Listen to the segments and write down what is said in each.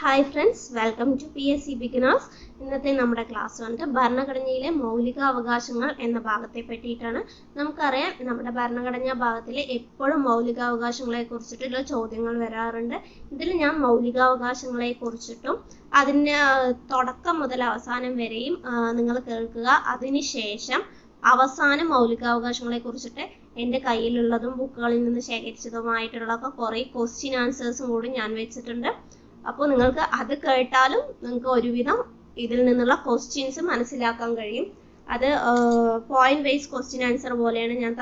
Hi friends, welcome to PSC beginners. ഇന്നത്തെ നമ്മുടെ class വന്നിട്ട് ഭരണഘടനയിലെ മൗലിക അവകാശങ്ങൾ എന്ന ഭാഗത്തെ പറ്റിയിട്ടാണ്. നമുക്കറിയാം, നമ്മുടെ ഭരണഘടനാ ഭാഗത്തിൽ എപ്പോഴും മൗലികാവകാശങ്ങളെ കുറിച്ചിട്ടുള്ള ചോദ്യങ്ങൾ വരാറുണ്ട്. ഇതിൽ ഞാൻ മൗലികാവകാശങ്ങളെ കുറിച്ചിട്ടും അതിന് തുടക്കം മുതൽ അവസാനം വരെയും നിങ്ങൾ കേൾക്കുക. അതിനുശേഷം അവസാനം മൗലികാവകാശങ്ങളെ കുറിച്ചിട്ട് എൻ്റെ കയ്യിലുള്ളതും ബുക്കുകളിൽ നിന്ന് ശേഖരിച്ചതുമായിട്ടുള്ള കുറേ ക്വസ്റ്റ്യൻ ആൻസേഴ്സും കൂടി ഞാൻ വെച്ചിട്ടുണ്ട്. അപ്പോൾ നിങ്ങൾക്ക് അത് കേട്ടാലും നിങ്ങൾക്ക് ഒരുവിധം ഇതിൽ നിന്നുള്ള ക്വസ്റ്റ്യൻസ് മനസ്സിലാക്കാൻ കഴിയും. അത് പോയിന്റ് വൈസ് ക്വസ്റ്റ്യൻ ആൻസർ പോലെയാണ് ഞാൻ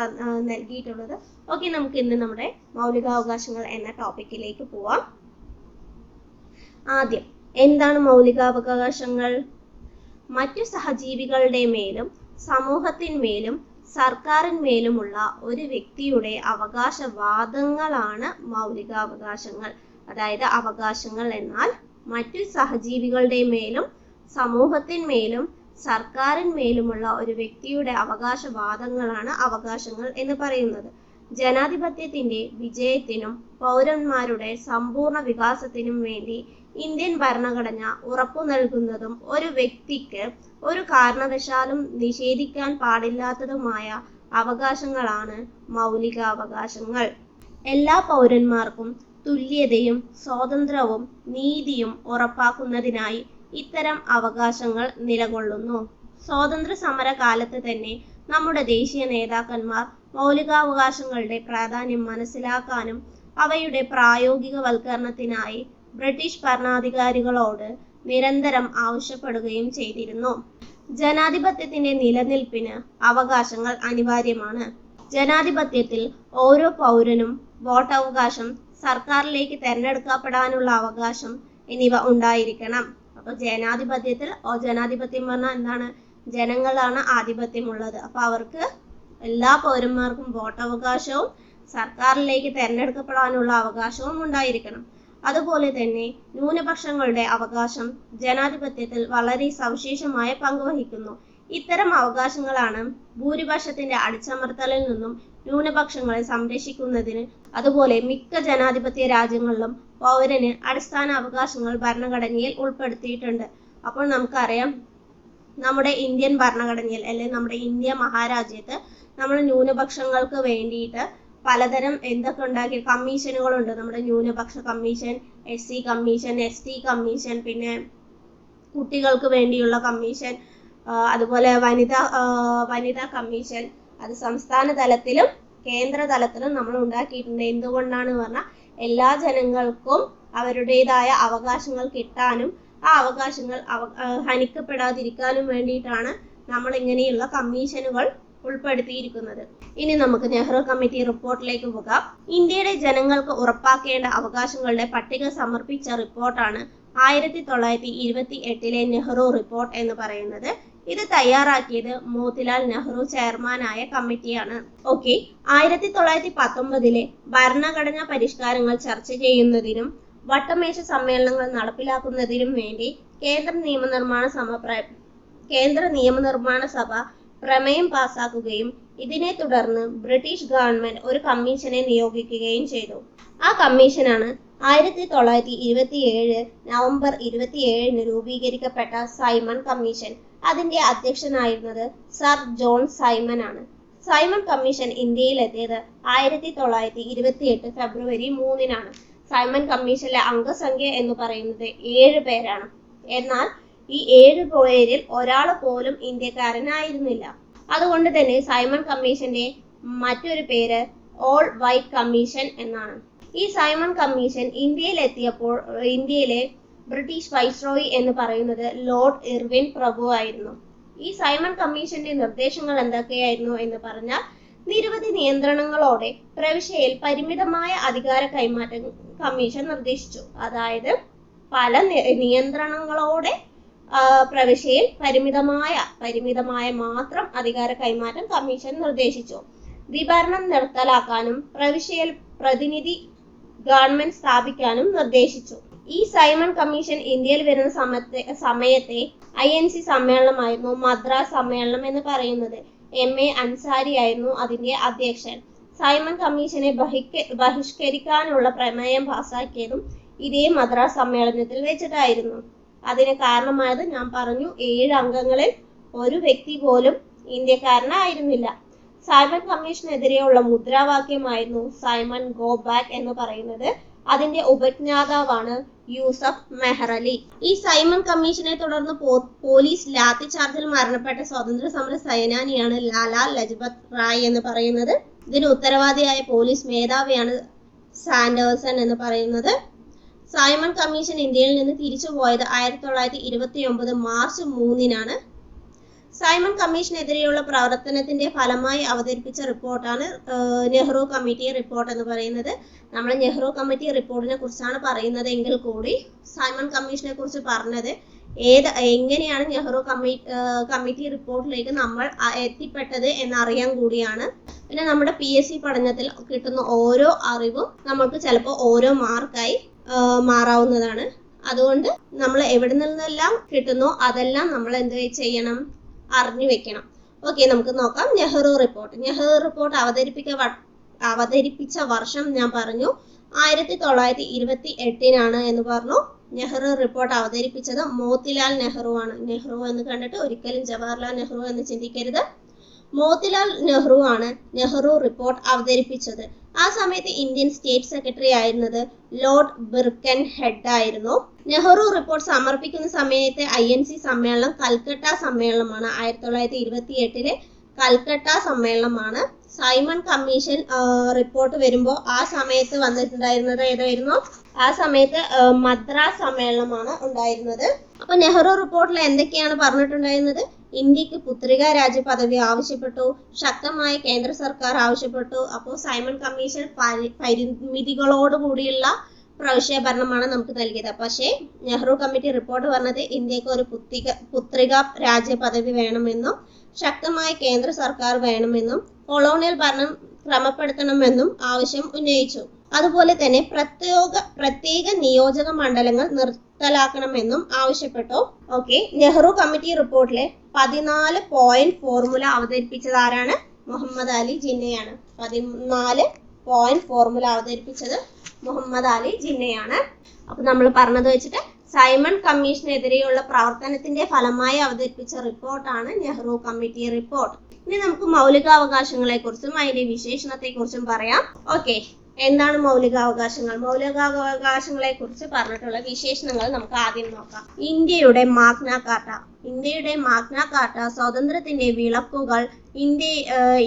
നൽകിയിട്ടുള്ളത്. ഓക്കെ, നമുക്ക് ഇന്ന് നമ്മുടെ മൗലികാവകാശങ്ങൾ എന്ന ടോപ്പിക്കിലേക്ക് പോവാം. ആദ്യം, എന്താണ് മൗലികാവകാശങ്ങൾ? മറ്റു സഹജീവികളുടെ മേലും സമൂഹത്തിന്മേലും സർക്കാരിന്മേലുമുള്ള ഒരു വ്യക്തിയുടെ അവകാശവാദങ്ങളാണ് മൗലികാവകാശങ്ങൾ. അതായത് അവകാശങ്ങൾ എന്നാൽ മറ്റു സഹജീവികളുടെ മേലും സമൂഹത്തിന്മേലും സർക്കാരിന്മേലുമുള്ള ഒരു വ്യക്തിയുടെ അവകാശവാദങ്ങളാണ് അവകാശങ്ങൾ എന്ന് പറയുന്നത്. ജനാധിപത്യത്തിന്റെ വിജയത്തിനും പൗരന്മാരുടെ സമ്പൂർണ്ണ വികാസത്തിനും വേണ്ടി ഇന്ത്യൻ ഭരണഘടന ഉറപ്പു നൽകുന്നതും ഒരു വ്യക്തിക്ക് ഒരു കാരണവശാലും നിഷേധിക്കാൻ പാടില്ലാത്തതുമായ അവകാശങ്ങളാണ് മൗലികാവകാശങ്ങൾ. എല്ലാ പൗരന്മാർക്കും തുല്യതയും സ്വാതന്ത്ര്യവും നീതിയും ഉറപ്പാക്കുന്നതിനായി ഇത്തരം അവകാശങ്ങൾ നിലകൊള്ളുന്നു. സ്വാതന്ത്ര്യ സമര കാലത്ത് തന്നെ നമ്മുടെ ദേശീയ നേതാക്കന്മാർ മൗലികാവകാശങ്ങളുടെ പ്രാധാന്യം മനസ്സിലാക്കാനും അവയുടെ പ്രായോഗികവൽക്കരണത്തിനായി ബ്രിട്ടീഷ് ഭരണാധികാരികളോട് നിരന്തരം ആവശ്യപ്പെടുകയും ചെയ്തിരുന്നു. ജനാധിപത്യത്തിന്റെ നിലനിൽപ്പിന് അവകാശങ്ങൾ അനിവാര്യമാണ്. ജനാധിപത്യത്തിൽ ഓരോ പൗരനും വോട്ടവകാശം, സർക്കാരിലേക്ക് തെരഞ്ഞെടുക്കപ്പെടാനുള്ള അവകാശം എന്നിവ ഉണ്ടായിരിക്കണം. അപ്പൊ ജനാധിപത്യം പറഞ്ഞാൽ എന്താണ്? ജനങ്ങളാണ് ആധിപത്യമുള്ളത്. അപ്പൊ അവർക്ക് എല്ലാ പൗരന്മാർക്കും വോട്ടവകാശവും സർക്കാരിലേക്ക് തെരഞ്ഞെടുക്കപ്പെടാനുള്ള അവകാശവും ഉണ്ടായിരിക്കണം. അതുപോലെ തന്നെ ന്യൂനപക്ഷങ്ങളുടെ അവകാശം ജനാധിപത്യത്തിൽ വളരെ സവിശേഷമായ പങ്ക് വഹിക്കുന്നു. ഇത്തരം അവകാശങ്ങളാണ് ഭൂരിപക്ഷത്തിന്റെ അടിച്ചമർത്തലിൽ നിന്നും ന്യൂനപക്ഷങ്ങളെ സംരക്ഷിക്കുന്നതിന്. അതുപോലെ മിക്ക ജനാധിപത്യ രാജ്യങ്ങളിലും പൗരന് അടിസ്ഥാന അവകാശങ്ങൾ ഭരണഘടനയിൽ ഉൾപ്പെടുത്തിയിട്ടുണ്ട്. അപ്പോൾ നമുക്കറിയാം, നമ്മുടെ ഇന്ത്യൻ ഭരണഘടനയിൽ അല്ലെങ്കിൽ നമ്മുടെ ഇന്ത്യ മഹാരാജ്യത്ത് നമ്മൾ ന്യൂനപക്ഷങ്ങൾക്ക് വേണ്ടിയിട്ട് പലതരം എന്തൊക്കെ ഉണ്ടാക്കിയ കമ്മീഷനുകളുണ്ട്. നമ്മുടെ ന്യൂനപക്ഷ commission, SC commission, ST commission, പിന്നെ കുട്ടികൾക്ക് വേണ്ടിയുള്ള കമ്മീഷൻ, അതുപോലെ വനിതാ കമ്മീഷൻ. അത് സംസ്ഥാന തലത്തിലും കേന്ദ്ര തലത്തിലും നമ്മൾ ഉണ്ടാക്കിയിട്ടുണ്ട്. എന്തുകൊണ്ടാണ് പറഞ്ഞാൽ എല്ലാ ജനങ്ങൾക്കും അവരുടേതായ അവകാശങ്ങൾ കിട്ടാനും ആ അവകാശങ്ങൾ ഹനിക്കപ്പെടാതിരിക്കാനും വേണ്ടിയിട്ടാണ് നമ്മൾ ഇങ്ങനെയുള്ള കമ്മീഷനുകൾ ഉൾപ്പെടുത്തിയിരിക്കുന്നത്. ഇനി നമുക്ക് നെഹ്റു കമ്മിറ്റി റിപ്പോർട്ടിലേക്ക് പോകാം. ഇന്ത്യയുടെ ജനങ്ങൾക്ക് ഉറപ്പാക്കേണ്ട അവകാശങ്ങളുടെ പട്ടിക സമർപ്പിച്ച റിപ്പോർട്ടാണ് 1928 നെഹ്റു റിപ്പോർട്ട് എന്ന് പറയുന്നത്. ഇത് തയ്യാറാക്കിയത് മോത്തിലാൽ നെഹ്റു ചെയർമാനായ കമ്മിറ്റിയാണ്. ഓക്കെ, 1919 ഭരണഘടനാ പരിഷ്കാരങ്ങൾ ചർച്ച ചെയ്യുന്നതിനും വട്ടമേശ സമ്മേളനങ്ങൾ നടപ്പിലാക്കുന്നതിനും വേണ്ടി കേന്ദ്ര നിയമനിർമ്മാണ സഭ പ്രമേയം പാസാക്കുകയും ഇതിനെ തുടർന്ന് ബ്രിട്ടീഷ് ഗവൺമെന്റ് ഒരു കമ്മീഷനെ നിയോഗിക്കുകയും ചെയ്തു. ആ കമ്മീഷനാണ് 1927 നവംബർ 27 രൂപീകരിക്കപ്പെട്ട സൈമൺ കമ്മീഷൻ. അതിന്റെ അധ്യക്ഷനായിരുന്നത് സർ ജോൺ സൈമൺ ആണ്. സൈമൺ കമ്മീഷൻ ഇന്ത്യയിലെത്തിയത് 1928 ഫെബ്രുവരി 3 സൈമൺ കമ്മീഷനിലെ അംഗസംഖ്യ എന്ന് പറയുന്നത് 7 പേരാണ്. എന്നാൽ ഈ 7 പേരിൽ ഒരാൾ പോലും ഇന്ത്യക്കാരനായിരുന്നില്ല. അതുകൊണ്ട് തന്നെ സൈമൺ കമ്മീഷന്റെ മറ്റൊരു പേര് ഓൾ വൈറ്റ് കമ്മീഷൻ എന്നാണ്. ഈ സൈമൺ കമ്മീഷൻ ഇന്ത്യയിലെത്തിയപ്പോൾ ഇന്ത്യയിലെ ബ്രിട്ടീഷ് വൈസ്രോയി എന്ന് പറയുന്നത് ലോർഡ് ഇർവിൻ പ്രഭു ആയിരുന്നു. ഈ സൈമൺ കമ്മീഷന്റെ നിർദ്ദേശങ്ങൾ എന്തൊക്കെയായിരുന്നു എന്ന് പറഞ്ഞാൽ, നിരവധി നിയന്ത്രണങ്ങളോടെ പ്രവിശ്യയിൽ പരിമിതമായ അധികാര കൈമാറ്റം കമ്മീഷൻ നിർദ്ദേശിച്ചു. അതായത് പല നിയന്ത്രണങ്ങളോടെ പ്രവിശ്യയിൽ പരിമിതമായ മാത്രം അധികാര കൈമാറ്റം കമ്മീഷൻ നിർദ്ദേശിച്ചു. ദ്വിഭരണം നിർത്തലാക്കാനും പ്രവിശ്യയിൽ പ്രതിനിധി ഗവൺമെന്റ് സ്ഥാപിക്കാനും നിർദ്ദേശിച്ചു. ഈ സൈമൺ കമ്മീഷൻ ഇന്ത്യയിൽ വരുന്ന സമയത്തെ INC സമ്മേളനമായിരുന്നു മദ്രാസ് സമ്മേളനം എന്ന് പറയുന്നത്. MA അൻസാരി ആയിരുന്നു അതിന്റെ അധ്യക്ഷൻ. സൈമൺ കമ്മീഷനെ ബഹിഷ്കരിക്കാനുള്ള പ്രമേയം പാസാക്കിയതും ഇതേ മദ്രാസ് സമ്മേളനത്തിൽ വെച്ചിട്ടായിരുന്നു. അതിന് കാരണമായത് ഞാൻ പറഞ്ഞു, 7 അംഗങ്ങളിൽ ഒരു വ്യക്തി പോലും ഇന്ത്യക്കാരനായിരുന്നില്ല. സൈമൺ കമ്മീഷനെതിരെയുള്ള മുദ്രാവാക്യമായിരുന്നു സൈമൺ ഗോ ബാക്ക് എന്ന് പറയുന്നത്. അതിന്റെ ഉപജ്ഞാതാവാണ് യൂസഫ് മെഹ്റലി. ഈ സൈമൺ കമ്മീഷനെ തുടർന്ന് പോലീസ് ലാത്തി ചാർജിൽ മരണപ്പെട്ട സ്വാതന്ത്ര്യ സമര സേനാനിയാണ് ലാലാ ലജ്പത് റായ് എന്ന് പറയുന്നത്. ഇതിന് ഉത്തരവാദിയായ പോലീസ് മേധാവിയാണ് സാൻഡേഴ്സൺ എന്ന് പറയുന്നത്. സൈമൺ കമ്മീഷൻ ഇന്ത്യയിൽ നിന്ന് തിരിച്ചുപോയത് 1929 മാർച്ച് 3-നാണ്. സൈമൺ കമ്മീഷനെതിരെയുള്ള പ്രവർത്തനത്തിന്റെ ഫലമായി അവതരിപ്പിച്ച റിപ്പോർട്ടാണ് നെഹ്റു കമ്മിറ്റി റിപ്പോർട്ട് എന്ന് പറയുന്നത്. നമ്മൾ നെഹ്റു കമ്മിറ്റി റിപ്പോർട്ടിനെ കുറിച്ചാണ് പറയുന്നത് എങ്കിൽ കൂടി സൈമൺ കമ്മീഷനെ കുറിച്ച് പറഞ്ഞത് എങ്ങനെയാണ് നെഹ്റു കമ്മിറ്റി റിപ്പോർട്ടിലേക്ക് നമ്മൾ എത്തിപ്പെട്ടത് എന്നറിയാൻ കൂടിയാണ്. പിന്നെ നമ്മുടെ PSC പഠനത്തിൽ കിട്ടുന്ന ഓരോ അറിവും നമുക്ക് ചിലപ്പോൾ ഓരോ മാർക്കായി മാറാവുന്നതാണ്. അതുകൊണ്ട് നമ്മൾ എവിടെ നിന്നെല്ലാം കിട്ടുന്നോ അതെല്ലാം നമ്മൾ എന്ത് ചെയ്യണം, അറിഞ്ഞു വെക്കണം. ഓക്കെ, നമുക്ക് നോക്കാം നെഹ്റു റിപ്പോർട്ട്. നെഹ്റു റിപ്പോർട്ട് അവതരിപ്പിച്ച വർഷം ഞാൻ പറഞ്ഞു 1928-നാണ് എന്ന് പറഞ്ഞു. നെഹ്റു റിപ്പോർട്ട് അവതരിപ്പിച്ചത് മോത്തിലാൽ നെഹ്റു ആണ്. നെഹ്റു എന്ന് കണ്ടിട്ട് ഒരിക്കലും ജവഹർലാൽ നെഹ്റു എന്ന് ചിന്തിക്കരുത്. മോത്തിലാൽ നെഹ്റു ആണ് നെഹ്റു റിപ്പോർട്ട് അവതരിപ്പിച്ചത്. ആ സമയത്ത് ഇന്ത്യൻ സ്റ്റേറ്റ് സെക്രട്ടറി ആയിരുന്നത് ലോർഡ് ബിർക്കൻ ഹെഡ് ആയിരുന്നു. നെഹ്റു റിപ്പോർട്ട് സമർപ്പിക്കുന്ന സമയത്തെ INC സമ്മേളനം കൽക്കട്ട സമ്മേളനമാണ്. 1928 കൽക്കട്ട സമ്മേളനമാണ്. സൈമൺ കമ്മീഷൻ റിപ്പോർട്ട് വരുമ്പോൾ ആ സമയത്ത് വന്നിട്ടുണ്ടായിരുന്നത് ഏതായിരുന്നു? ആ സമയത്ത് മദ്രാസ് സമ്മേളനമാണ് ഉണ്ടായിരുന്നത്. അപ്പൊ നെഹ്റു റിപ്പോർട്ടിൽ എന്തൊക്കെയാണ് പറഞ്ഞിട്ടുണ്ടായിരുന്നത്? ഇന്ത്യക്ക് പുത്രിക രാജ്യ പദവി ആവശ്യപ്പെട്ടു, ശക്തമായ കേന്ദ്ര സർക്കാർ ആവശ്യപ്പെട്ടു. അപ്പോൾ സൈമൺ കമ്മീഷൻ പരിമിതികളോടുകൂടിയുള്ള പ്രവിശ്യ ഭരണമാണ് നമുക്ക് നൽകിയത്. പക്ഷേ നെഹ്റു കമ്മിറ്റി റിപ്പോർട്ട് പറഞ്ഞത് ഇന്ത്യക്ക് ഒരു പുത്രിക രാജ്യ പദവി വേണമെന്നും ശക്തമായ കേന്ദ്ര സർക്കാർ വേണമെന്നും കൊളോണിയൽ ഭരണം ക്രമപ്പെടുത്തണമെന്നും ആവശ്യം ഉന്നയിച്ചു. അതുപോലെ തന്നെ പ്രത്യേക നിയോജക മണ്ഡലങ്ങൾ നിർത്തലാക്കണമെന്നും ആവശ്യപ്പെട്ടു. ഓക്കെ, നെഹ്റു കമ്മിറ്റി റിപ്പോർട്ടിലെ 14 പോയിന്റ് ഫോർമുല അവതരിപ്പിച്ചത് ആരാണ്? മുഹമ്മദ് അലി ജിന്നയാണ്. 14 പോയിന്റ് ഫോർമുല അവതരിപ്പിച്ചത് മുഹമ്മദ് അലി ജിന്നയാണ്. അപ്പൊ നമ്മൾ പറഞ്ഞത് വെച്ചിട്ട് സൈമൺ കമ്മീഷനെതിരെയുള്ള പ്രവർത്തനത്തിന്റെ ഫലമായി അവതരിപ്പിച്ച റിപ്പോർട്ടാണ് നെഹ്റു കമ്മിറ്റി റിപ്പോർട്ട്. ഇനി നമുക്ക് മൗലികാവകാശങ്ങളെ കുറിച്ചും അതിന്റെ വിശേഷണത്തെ കുറിച്ചും പറയാം. ഓക്കെ, എന്താണ് മൗലികാവകാശങ്ങൾ? മൗലികാവകാശങ്ങളെ കുറിച്ച് പറഞ്ഞിട്ടുള്ള വിശേഷണങ്ങൾ നമുക്ക് ആദ്യം നോക്കാം. ഇന്ത്യയുടെ മാഗ്ന കാർട്ട, സ്വാതന്ത്ര്യത്തിന്റെ വിളക്കുകൾ,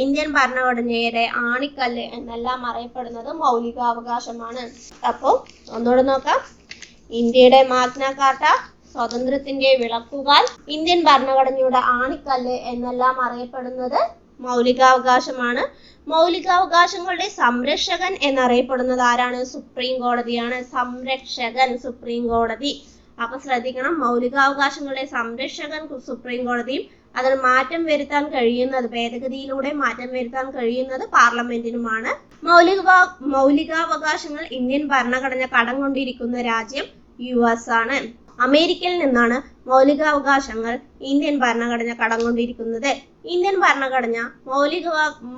ഇന്ത്യൻ ഭരണഘടനയുടെ ആണിക്കല്ല് എന്നെല്ലാം അറിയപ്പെടുന്നത് മൗലികാവകാശമാണ്. അപ്പോ ഒന്നുകൂടെ നോക്കാം. ഇന്ത്യയുടെ മാഗ്ന കാർട്ട, സ്വാതന്ത്ര്യത്തിന്റെ വിളക്കുകൾ, ഇന്ത്യൻ ഭരണഘടനയുടെ ആണിക്കല്ല് എന്നെല്ലാം അറിയപ്പെടുന്നത് മൗലികാവകാശമാണ്. മൗലികാവകാശങ്ങളുടെ സംരക്ഷകൻ എന്നറിയപ്പെടുന്നത് ആരാണ്? സുപ്രീം കോടതിയാണ്. സംരക്ഷകൻ സുപ്രീം കോടതി. അപ്പൊ ശ്രദ്ധിക്കണം, മൗലികാവകാശങ്ങളുടെ സംരക്ഷകൻ സുപ്രീം കോടതിയും അതിൽ മാറ്റം വരുത്താൻ കഴിയുന്നത്, ഭേദഗതിയിലൂടെ മാറ്റം വരുത്താൻ കഴിയുന്നത് പാർലമെന്റിനുമാണ്. മൗലികാവകാശങ്ങൾ ഇന്ത്യൻ ഭരണഘടന കടം കൊണ്ടിരിക്കുന്ന രാജ്യം US ആണ്. അമേരിക്കയിൽ നിന്നാണ് മൗലികാവകാശങ്ങൾ ഇന്ത്യൻ ഭരണഘടന കടം കൊണ്ടിരിക്കുന്നത്. ഇന്ത്യൻ ഭരണഘടന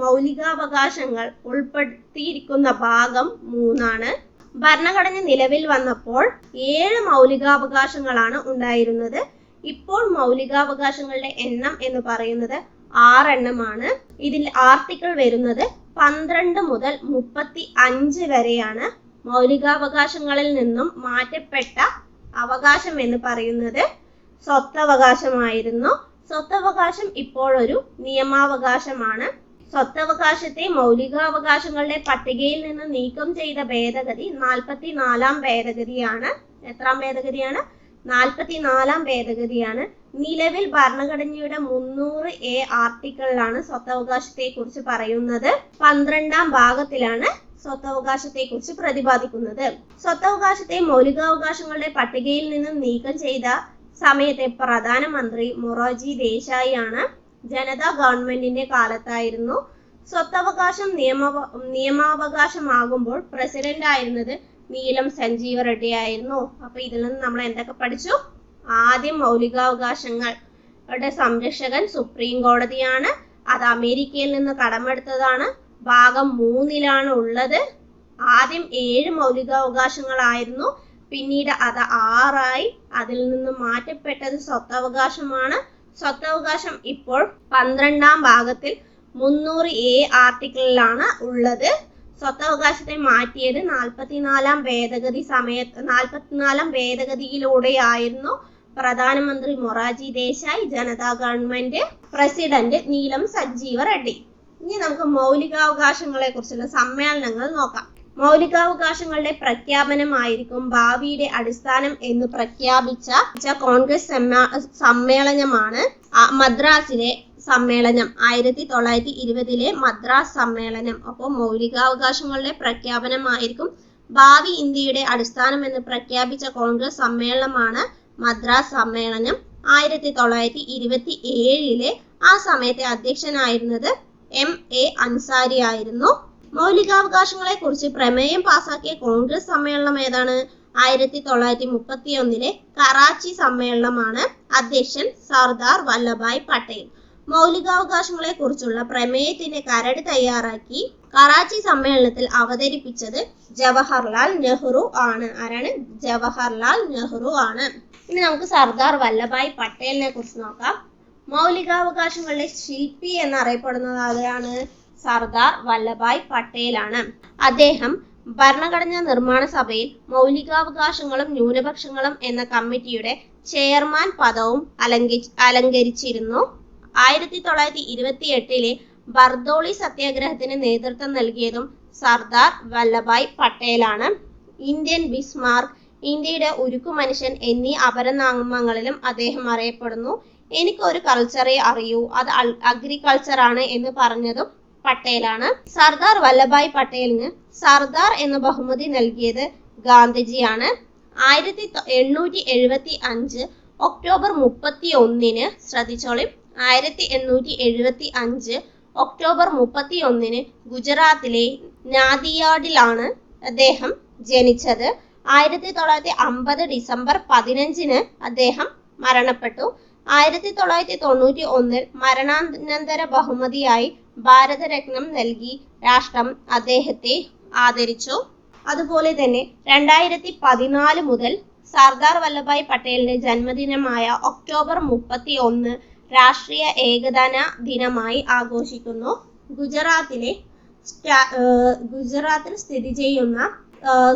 മൗലികാവകാശങ്ങൾ ഉൾപ്പെടുത്തിയിരിക്കുന്ന ഭാഗം 3 ഭരണഘടന നിലവിൽ വന്നപ്പോൾ 7 മൗലികാവകാശങ്ങളാണ് ഉണ്ടായിരുന്നത്. ഇപ്പോൾ മൗലികാവകാശങ്ങളുടെ എണ്ണം എന്ന് പറയുന്നത് 6 എണ്ണമാണ്. ഇതിൽ ആർട്ടിക്കിൾ വരുന്നത് 12 മുതൽ 35 വരെയാണ്. മൗലികാവകാശങ്ങളിൽ നിന്നും മാറ്റപ്പെട്ട അവകാശം എന്ന് പറയുന്നത് സ്വത്തവകാശമായിരുന്നു. സ്വത്തവകാശം ഇപ്പോഴൊരു നിയമാവകാശമാണ്. സ്വത്തവകാശത്തെ മൗലികാവകാശങ്ങളുടെ പട്ടികയിൽ നിന്ന് നീക്കം ചെയ്ത ഭേദഗതി 44-ാം ഭേദഗതിയാണ്. എത്രാം ഭേദഗതിയാണ്? 44-ാം ഭേദഗതിയാണ്. നിലവിൽ ഭരണഘടനയുടെ 300A ആർട്ടിക്കിളിലാണ് സ്വത്തവകാശത്തെ കുറിച്ച് പറയുന്നത്. 12-ാം ഭാഗത്തിലാണ് സ്വത്തവകാശത്തെ കുറിച്ച് പ്രതിപാദിക്കുന്നത്. സ്വത്തവകാശത്തെ മൗലികാവകാശങ്ങളുടെ പട്ടികയിൽ നിന്ന് നീക്കം ചെയ്ത സമയത്തെ പ്രധാനമന്ത്രി മൊറാർജി ദേശായി ആണ്. ജനതാ ഗവൺമെന്റിന്റെ കാലത്തായിരുന്നു. സ്വത്തവകാശം നിയമാവകാശമാകുമ്പോൾ പ്രസിഡന്റ് ആയിരുന്നത് നീലം സഞ്ജീവ റെഡ്ഡി ആയിരുന്നു. അപ്പൊ ഇതിൽ നിന്ന് നമ്മൾ എന്തൊക്കെ പഠിച്ചു? ആദ്യം മൗലികാവകാശങ്ങളുടെ സംരക്ഷകൻ സുപ്രീം കോടതിയാണ്. അത് അമേരിക്കയിൽ നിന്ന് കടമെടുത്തതാണ്. ഭാഗം 3-ലാണ് ഉള്ളത്. ആദ്യം 7 മൗലികാവകാശങ്ങളായിരുന്നു. പിന്നീട് അത് 6 അതിൽ നിന്ന് മാറ്റപ്പെട്ടത് സ്വത്തവകാശമാണ്. സ്വത്തവകാശം ഇപ്പോൾ 12ാം ഭാഗത്തിൽ 300A ആർട്ടിക്കിളിലാണ് ഉള്ളത്. സ്വത്തവകാശത്തെ മാറ്റിയത് 44ാം ഭേദഗതിയിലൂടെയായിരുന്നു. പ്രധാനമന്ത്രി മൊറാർജി ദേശായി, ജനതാ ഗവൺമെന്റ് പ്രസിഡന്റ് നീലം സഞ്ജീവ റെഡ്ഡി. ഇനി നമുക്ക് മൗലികാവകാശങ്ങളെ കുറിച്ചുള്ള സമ്മേളനങ്ങൾ നോക്കാം. മൗലികാവകാശങ്ങളുടെ പ്രഖ്യാപനമായിരിക്കും ഭാവിയുടെ അടിസ്ഥാനം എന്ന് പ്രഖ്യാപിച്ച കോൺഗ്രസ് സമ്മേളനമാണ് മദ്രാസിലെ സമ്മേളനം. 1920 മദ്രാസ് സമ്മേളനം. അപ്പോൾ മൗലികാവകാശങ്ങളുടെ പ്രഖ്യാപനമായിരിക്കും ഭാവി ഇന്ത്യയുടെ അടിസ്ഥാനം എന്ന് പ്രഖ്യാപിച്ച കോൺഗ്രസ് സമ്മേളനമാണ് മദ്രാസ് സമ്മേളനം. 1927 ആ സമയത്തെ അധ്യക്ഷനായിരുന്നത് M.A. അൻസാരി ആയിരുന്നു. മൗലികാവകാശങ്ങളെ കുറിച്ച് പ്രമേയം പാസാക്കിയ കോൺഗ്രസ് സമ്മേളനം ഏതാണ്? 1931 കറാച്ചി സമ്മേളനമാണ്. അധ്യക്ഷൻ സർദാർ വല്ലഭായ് പട്ടേൽ. മൗലികാവകാശങ്ങളെ കുറിച്ചുള്ള പ്രമേയത്തിന്റെ കരട് തയ്യാറാക്കി കറാച്ചി സമ്മേളനത്തിൽ അവതരിപ്പിച്ചത് ജവഹർലാൽ നെഹ്റു ആണ്. ആരാണ്? ജവഹർലാൽ നെഹ്റു ആണ്. ഇനി നമുക്ക് സർദാർ വല്ലഭായ് പട്ടേലിനെ കുറിച്ച് നോക്കാം. മൗലികാവകാശങ്ങളുടെ ശില്പി എന്നറിയപ്പെടുന്നത് ആരാണ്? സർദാർ വല്ലഭായ് പട്ടേലാണ്. അദ്ദേഹം ഭരണഘടനാ നിർമ്മാണ സഭയിൽ മൗലികാവകാശങ്ങളും ന്യൂനപക്ഷങ്ങളും എന്ന കമ്മിറ്റിയുടെ ചെയർമാൻ പദവും അലങ്കരിച്ചിരുന്നു. 1928 ബർദോളി സത്യാഗ്രഹത്തിന് നേതൃത്വം നൽകിയതും സർദാർ വല്ലഭായ് പട്ടേലാണ്. ഇന്ത്യൻ ബിസ്മാർക്ക്, ഇന്ത്യയുടെ ഉരുക്കു മനുഷ്യൻ എന്നീ അപരനാമങ്ങളിലും അദ്ദേഹം അറിയപ്പെടുന്നു. എനിക്കൊരു കൾച്ചറെ അറിയൂ, അത് അഗ്രികൾച്ചർ ആണ് എന്ന് പറഞ്ഞതും പട്ടേലാണ്. സർദാർ വല്ലഭായ് പട്ടേലിന് സർദാർ എന്ന ബഹുമതി നൽകിയത് ഗാന്ധിജിയാണ്. 1875 ഒക്ടോബർ 31 ശ്രദ്ധിച്ചോളി, 1875 ഒക്ടോബർ 31 ഗുജറാത്തിലെ നാദിയാഡിലാണ് അദ്ദേഹം ജനിച്ചത്. 1950 ഡിസംബർ 15 അദ്ദേഹം മരണപ്പെട്ടു. 1991 മരണാനന്തര ബഹുമതിയായി ഭാരതരത്നം നൽകി രാഷ്ട്രം അദ്ദേഹത്തെ ആദരിച്ചു. അതുപോലെ തന്നെ 2014 മുതൽ സർദാർ വല്ലഭായ് പട്ടേലിന്റെ ജന്മദിനമായ ഒക്ടോബർ 31 രാഷ്ട്രീയ ഏകതാ ദിനമായി ആഘോഷിക്കുന്നു. ഗുജറാത്തിൽ സ്ഥിതി ചെയ്യുന്ന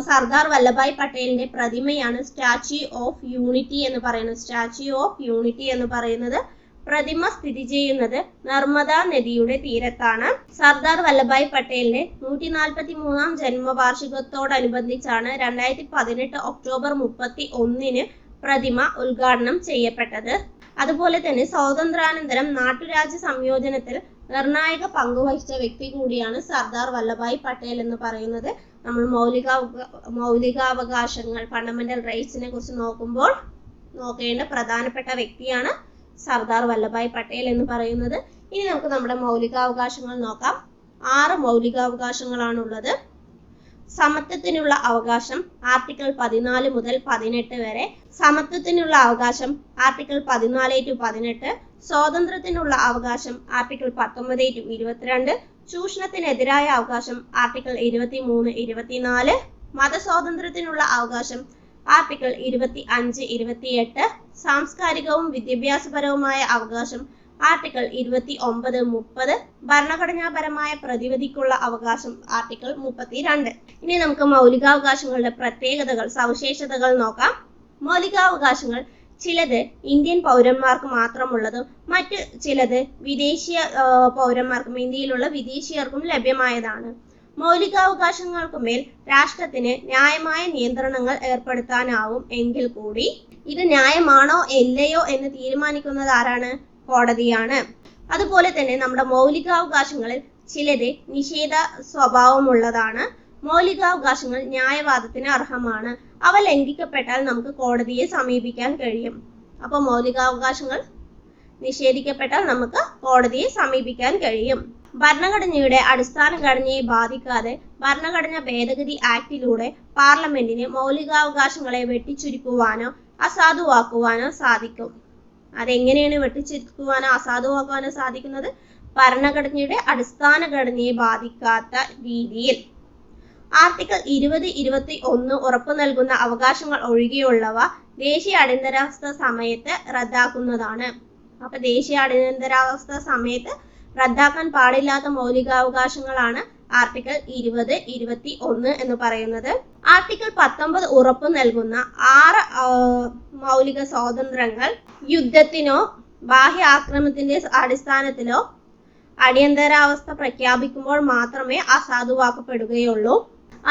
സർദാർ വല്ലഭായ് പട്ടേലിന്റെ പ്രതിമയാണ് സ്റ്റാച്യു ഓഫ് യൂണിറ്റി എന്ന് പറയുന്നത്. സ്റ്റാച്യു ഓഫ് യൂണിറ്റി എന്ന് പറയുന്നത് പ്രതിമ സ്ഥിതി ചെയ്യുന്നത് നർമ്മദ നദിയുടെ തീരത്താണ്. സർദാർ വല്ലഭായ് പട്ടേലിന്റെ 143ാം ജന്മവാർഷികത്തോടനുബന്ധിച്ചാണ് 2018 ഒക്ടോബർ 31 പ്രതിമ ഉദ്ഘാടനം ചെയ്യപ്പെട്ടത്. അതുപോലെ തന്നെ സ്വാതന്ത്ര്യാനന്തരം നാട്ടുരാജ്യ സംയോജനത്തിൽ നിർണായക പങ്കുവഹിച്ച വ്യക്തി കൂടിയാണ് സർദാർ വല്ലഭായ് പട്ടേൽ എന്ന് പറയുന്നത്. നമ്മൾ മൗലികാവകാശങ്ങൾ, ഫണ്ടമെന്റൽ റൈറ്റ്സിനെ കുറിച്ച് നോക്കുമ്പോൾ നോക്കേണ്ട പ്രധാനപ്പെട്ട വ്യക്തിയാണ് സർദാർ വല്ലഭായ് പട്ടേൽ എന്ന് പറയുന്നത്. ഇനി നമുക്ക് നമ്മുടെ മൗലികാവകാശങ്ങൾ നോക്കാം. 6 മൗലികാവകാശങ്ങളാണുള്ളത്. സമത്വത്തിനുള്ള അവകാശം ആർട്ടിക്കിൾ 14 മുതൽ 18 വരെ. സമത്വത്തിനുള്ള അവകാശം ആർട്ടിക്കിൾ 14 to 18. സ്വാതന്ത്ര്യത്തിനുള്ള അവകാശം ആർട്ടിക്കിൾ 19 to 22. ചൂഷണത്തിനെതിരായ അവകാശം ആർട്ടിക്കിൾ 23, 24. മതസ്വാതന്ത്ര്യത്തിനുള്ള അവകാശം ആർട്ടിക്കിൾ 25, 28. സാംസ്കാരികവും വിദ്യാഭ്യാസപരവുമായ അവകാശം ആർട്ടിക്കിൾ 29, 30. ഭരണഘടനാപരമായ പ്രതിവിധിക്കുള്ള അവകാശം ആർട്ടിക്കിൾ 32. ഇനി നമുക്ക് മൗലികാവകാശങ്ങളുടെ പ്രത്യേകതകൾ, സവിശേഷതകൾ നോക്കാം. മൗലികാവകാശങ്ങൾ ചിലത് ഇന്ത്യൻ പൗരന്മാർക്ക് മാത്രമുള്ളതും മറ്റു ചിലത് വിദേശീയ പൗരന്മാർക്കും ഇന്ത്യയിലുള്ള വിദേശീയർക്കും ലഭ്യമായതാണ്. മൗലികാവകാശങ്ങൾക്കുമേൽ രാഷ്ട്രത്തിന് ന്യായമായ നിയന്ത്രണങ്ങൾ ഏർപ്പെടുത്താനാവും എങ്കിൽ കൂടി ഇത് ന്യായമാണോ ഇല്ലയോ എന്ന് തീരുമാനിക്കുന്നത് ആരാണ്? കോടതിയാണ്. അതുപോലെ തന്നെ നമ്മുടെ മൗലികാവകാശങ്ങളിൽ ചിലത് നിഷേധ സ്വഭാവമുള്ളതാണ്. മൗലികാവകാശങ്ങൾ ന്യായവാദത്തിന് അർഹമാണ്. അവ ലംഘിക്കപ്പെട്ടാൽ നമുക്ക് കോടതിയെ സമീപിക്കാൻ കഴിയും. അപ്പോൾ മൗലികാവകാശങ്ങൾ നിഷേധിക്കപ്പെട്ടാൽ നമുക്ക് കോടതിയെ സമീപിക്കാൻ കഴിയും. ഭരണഘടനയുടെ അടിസ്ഥാന ഘടനയെ ബാധിക്കാതെ ഭരണഘടനാ ഭേദഗതി ആക്ടിലൂടെ പാർലമെന്റിന് മൗലികാവകാശങ്ങളെ വെട്ടിച്ചുരുക്കുവാനോ അസാധുവാക്കുവാനോ സാധിക്കും. അതെങ്ങനെയാണ് വെട്ടിച്ചുരുക്കുവാനോ അസാധുവാക്കുവാനോ സാധിക്കുന്നത്? ഭരണഘടനയുടെ അടിസ്ഥാന ഘടനയെ ബാധിക്കാത്ത രീതിയിൽ. ആർട്ടിക്കിൾ 20-21 ഉറപ്പു നൽകുന്ന അവകാശങ്ങൾ ഒഴികെയുള്ളവ ദേശീയ അടിയന്തരാവസ്ഥ സമയത്ത് റദ്ദാക്കുന്നതാണ്. അപ്പൊ ദേശീയ അടിയന്തരാവസ്ഥ സമയത്ത് റദ്ദാക്കാൻ പാടില്ലാത്ത മൗലികാവകാശങ്ങളാണ് ആർട്ടിക്കിൾ 20-21 എന്ന് പറയുന്നത്. ആർട്ടിക്കിൾ 19 ഉറപ്പു നൽകുന്ന 6 മൗലിക സ്വാതന്ത്ര്യങ്ങൾ യുദ്ധത്തിനോ ബാഹ്യ ആക്രമണത്തിന്റെ അടിസ്ഥാനത്തിലോ അടിയന്തരാവസ്ഥ പ്രഖ്യാപിക്കുമ്പോൾ മാത്രമേ അസാധുവാക്കപ്പെടുകയുള്ളൂ.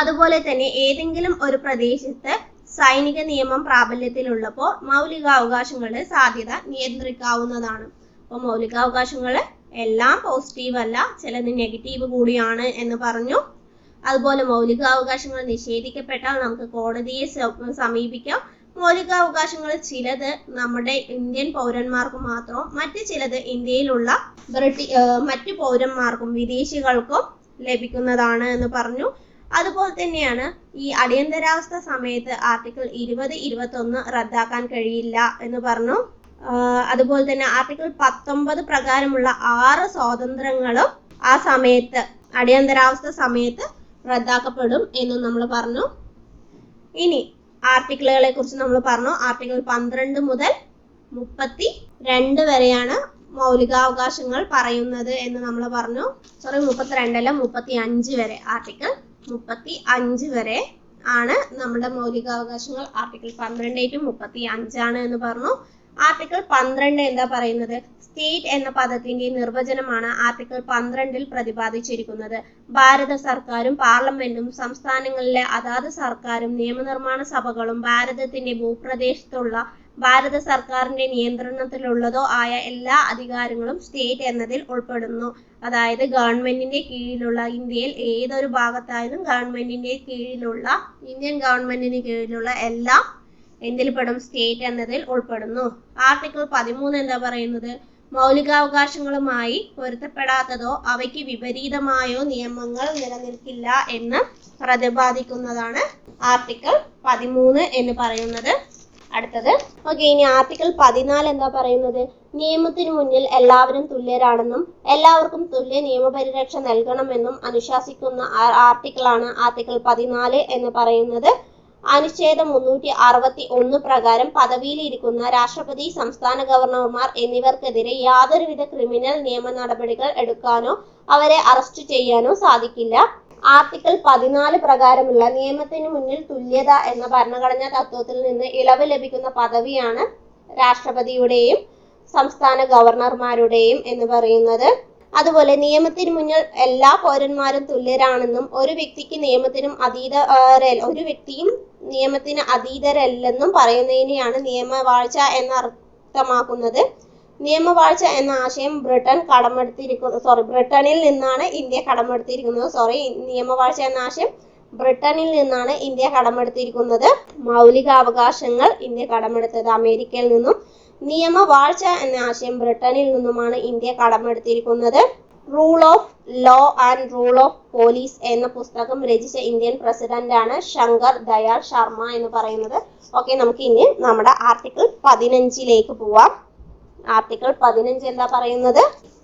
അതുപോലെ തന്നെ ഏതെങ്കിലും ഒരു പ്രദേശത്ത് സൈനിക നിയമം പ്രാബല്യത്തിലുള്ളപ്പോൾ മൗലികാവകാശങ്ങളുടെ സാധ്യത നിയന്ത്രിക്കാവുന്നതാണ്. അപ്പോൾ മൗലികാവകാശങ്ങള് എല്ലാം പോസിറ്റീവ് അല്ല, ചിലത് നെഗറ്റീവ് കൂടിയാണ് എന്ന് പറഞ്ഞു. അതുപോലെ മൗലികാവകാശങ്ങൾ നിഷേധിക്കപ്പെട്ടാൽ നമുക്ക് കോടതിയെ സമീപിക്കാം. മൗലികാവകാശങ്ങൾ ചിലത് നമ്മുടെ ഇന്ത്യൻ പൗരന്മാർക്ക് മാത്രവും മറ്റു ചിലത് ഇന്ത്യയിലുള്ള മറ്റു പൗരന്മാർക്കും വിദേശികൾക്കും ലഭിക്കുന്നതാണ് എന്ന് പറഞ്ഞു. അതുപോലെ തന്നെയാണ് ഈ അടിയന്തരാവസ്ഥ സമയത്ത് ആർട്ടിക്കിൾ 20-21 റദ്ദാക്കാൻ കഴിയില്ല എന്ന് പറഞ്ഞു. അതുപോലെ തന്നെ ആർട്ടിക്കിൾ 19 പ്രകാരമുള്ള 6 സ്വാതന്ത്ര്യങ്ങളും ആ സമയത്ത് അടിയന്തരാവസ്ഥ സമയത്ത് റദ്ദാക്കപ്പെടും എന്നും നമ്മൾ പറഞ്ഞു. ഇനി ആർട്ടിക്കിളുകളെ കുറിച്ച് നമ്മൾ പറഞ്ഞു. ആർട്ടിക്കിൾ 12 മുതൽ 32 വരെയാണ് മൗലികാവകാശങ്ങൾ പറയുന്നത് എന്ന് നമ്മൾ പറഞ്ഞു. 32 അല്ല, 35 വരെ. ആർട്ടിക്കിൾ 35 വരെ ആണ് നമ്മുടെ മൗലികാവകാശങ്ങൾ. ആർട്ടിക്കിൾ 12 35 ആണ് എന്ന് പറഞ്ഞു. ആർട്ടിക്കിൾ 12 എന്താ പറയുന്നത്? സ്റ്റേറ്റ് എന്ന പദത്തിന്റെ നിർവചനമാണ് ആർട്ടിക്കിൾ 12 പ്രതിപാദിച്ചിരിക്കുന്നത്. ഭാരത സർക്കാരും പാർലമെന്റും സംസ്ഥാനങ്ങളിലെ അതാത് സർക്കാരും നിയമനിർമ്മാണ സഭകളും ഭാരതത്തിന്റെ ഭൂപ്രദേശത്തുള്ള ഭാരത സർക്കാരിന്റെ നിയന്ത്രണത്തിലുള്ളതോ ആയ എല്ലാ അധികാരങ്ങളും സ്റ്റേറ്റ് എന്നതിൽ ഉൾപ്പെടുന്നു. അതായത് ഗവൺമെന്റിന്റെ കീഴിലുള്ള, ഇന്ത്യയിൽ ഏതൊരു ഭാഗത്തായാലും ഗവൺമെന്റിന്റെ കീഴിലുള്ള, ഇന്ത്യൻ ഗവൺമെന്റിന് കീഴിലുള്ള എല്ലാം എന്തിൽപ്പെടും? സ്റ്റേറ്റ് എന്നതിൽ ഉൾപ്പെടുന്നു. ആർട്ടിക്കിൾ 13 എന്താ പറയുന്നത്? മൗലികാവകാശങ്ങളുമായി പൊരുത്തപ്പെടാത്തതോ അവയ്ക്ക് വിപരീതമായോ നിയമങ്ങൾ നിലനിൽക്കില്ല എന്ന് പ്രതിപാദിക്കുന്നതാണ് ആർട്ടിക്കിൾ 13 എന്ന് പറയുന്നത്. അടുത്തത് ഇനി ആർട്ടിക്കിൾ 14 എന്താ പറയുന്നത്? നിയമത്തിനു മുന്നിൽ എല്ലാവരും തുല്യരാണെന്നും എല്ലാവർക്കും തുല്യ നിയമപരിരക്ഷ നൽകണമെന്നും അനുശാസിക്കുന്ന ആർട്ടിക്കിളാണ് ആർട്ടിക്കിൾ 14 എന്ന് പറയുന്നത്. അനുച്ഛേദം 361 പ്രകാരം പദവിയിലിരിക്കുന്ന രാഷ്ട്രപതി, സംസ്ഥാന ഗവർണർമാർ എന്നിവർക്കെതിരെ യാതൊരുവിധ ക്രിമിനൽ നിയമ നടപടികൾ എടുക്കാനോ അവരെ അറസ്റ്റ് ചെയ്യാനോ സാധിക്കില്ല. ആർട്ടിക്കിൾ 14 പ്രകാരമുള്ള നിയമത്തിന് മുന്നിൽ തുല്യത എന്ന ഭരണഘടനാ തത്വത്തിൽ നിന്ന് ഇളവ് ലഭിക്കുന്ന പദവിയാണ് രാഷ്ട്രപതിയുടെയും സംസ്ഥാന ഗവർണർമാരുടെയും എന്ന് പറയുന്നത്. അതുപോലെ നിയമത്തിന് മുന്നിൽ എല്ലാ പൗരന്മാരും തുല്യരാണെന്നും ഒരു വ്യക്തിയും നിയമത്തിന് അതീതരല്ലെന്നും പറയുന്നതിനെയാണ് നിയമവാഴ്ച എന്നർത്ഥമാക്കുന്നത്. നിയമവാഴ്ച എന്ന ആശയം ബ്രിട്ടനിൽ നിന്നാണ് ഇന്ത്യ കടമെടുത്തിരിക്കുന്നത്. നിയമവാഴ്ച എന്ന ആശയം ബ്രിട്ടനിൽ നിന്നാണ് ഇന്ത്യ കടമെടുത്തിരിക്കുന്നത്. മൗലികാവകാശങ്ങൾ ഇന്ത്യ കടമെടുത്തത് അമേരിക്കയിൽ നിന്നും. നിയമവാഴ്ച എന്ന ആശയം ബ്രിട്ടനിൽ നിന്നുമാണ് ഇന്ത്യ കടമെടുത്തിരിക്കുന്നത്. Rule of law and rule of police എന്ന പുസ്തകം രചിച്ച ഇന്ത്യൻ പ്രസിഡന്റാണ് ശങ്കർ ദയാൽ ശർമ്മ എന്ന് പറയുന്നത്. ഓക്കെ, നമുക്ക് ഇനി നമ്മുടെ ആർട്ടിക്കിൾ 15 പോവാം. ആർട്ടിക്കിൾ 15 എന്താ പറയുന്നത്?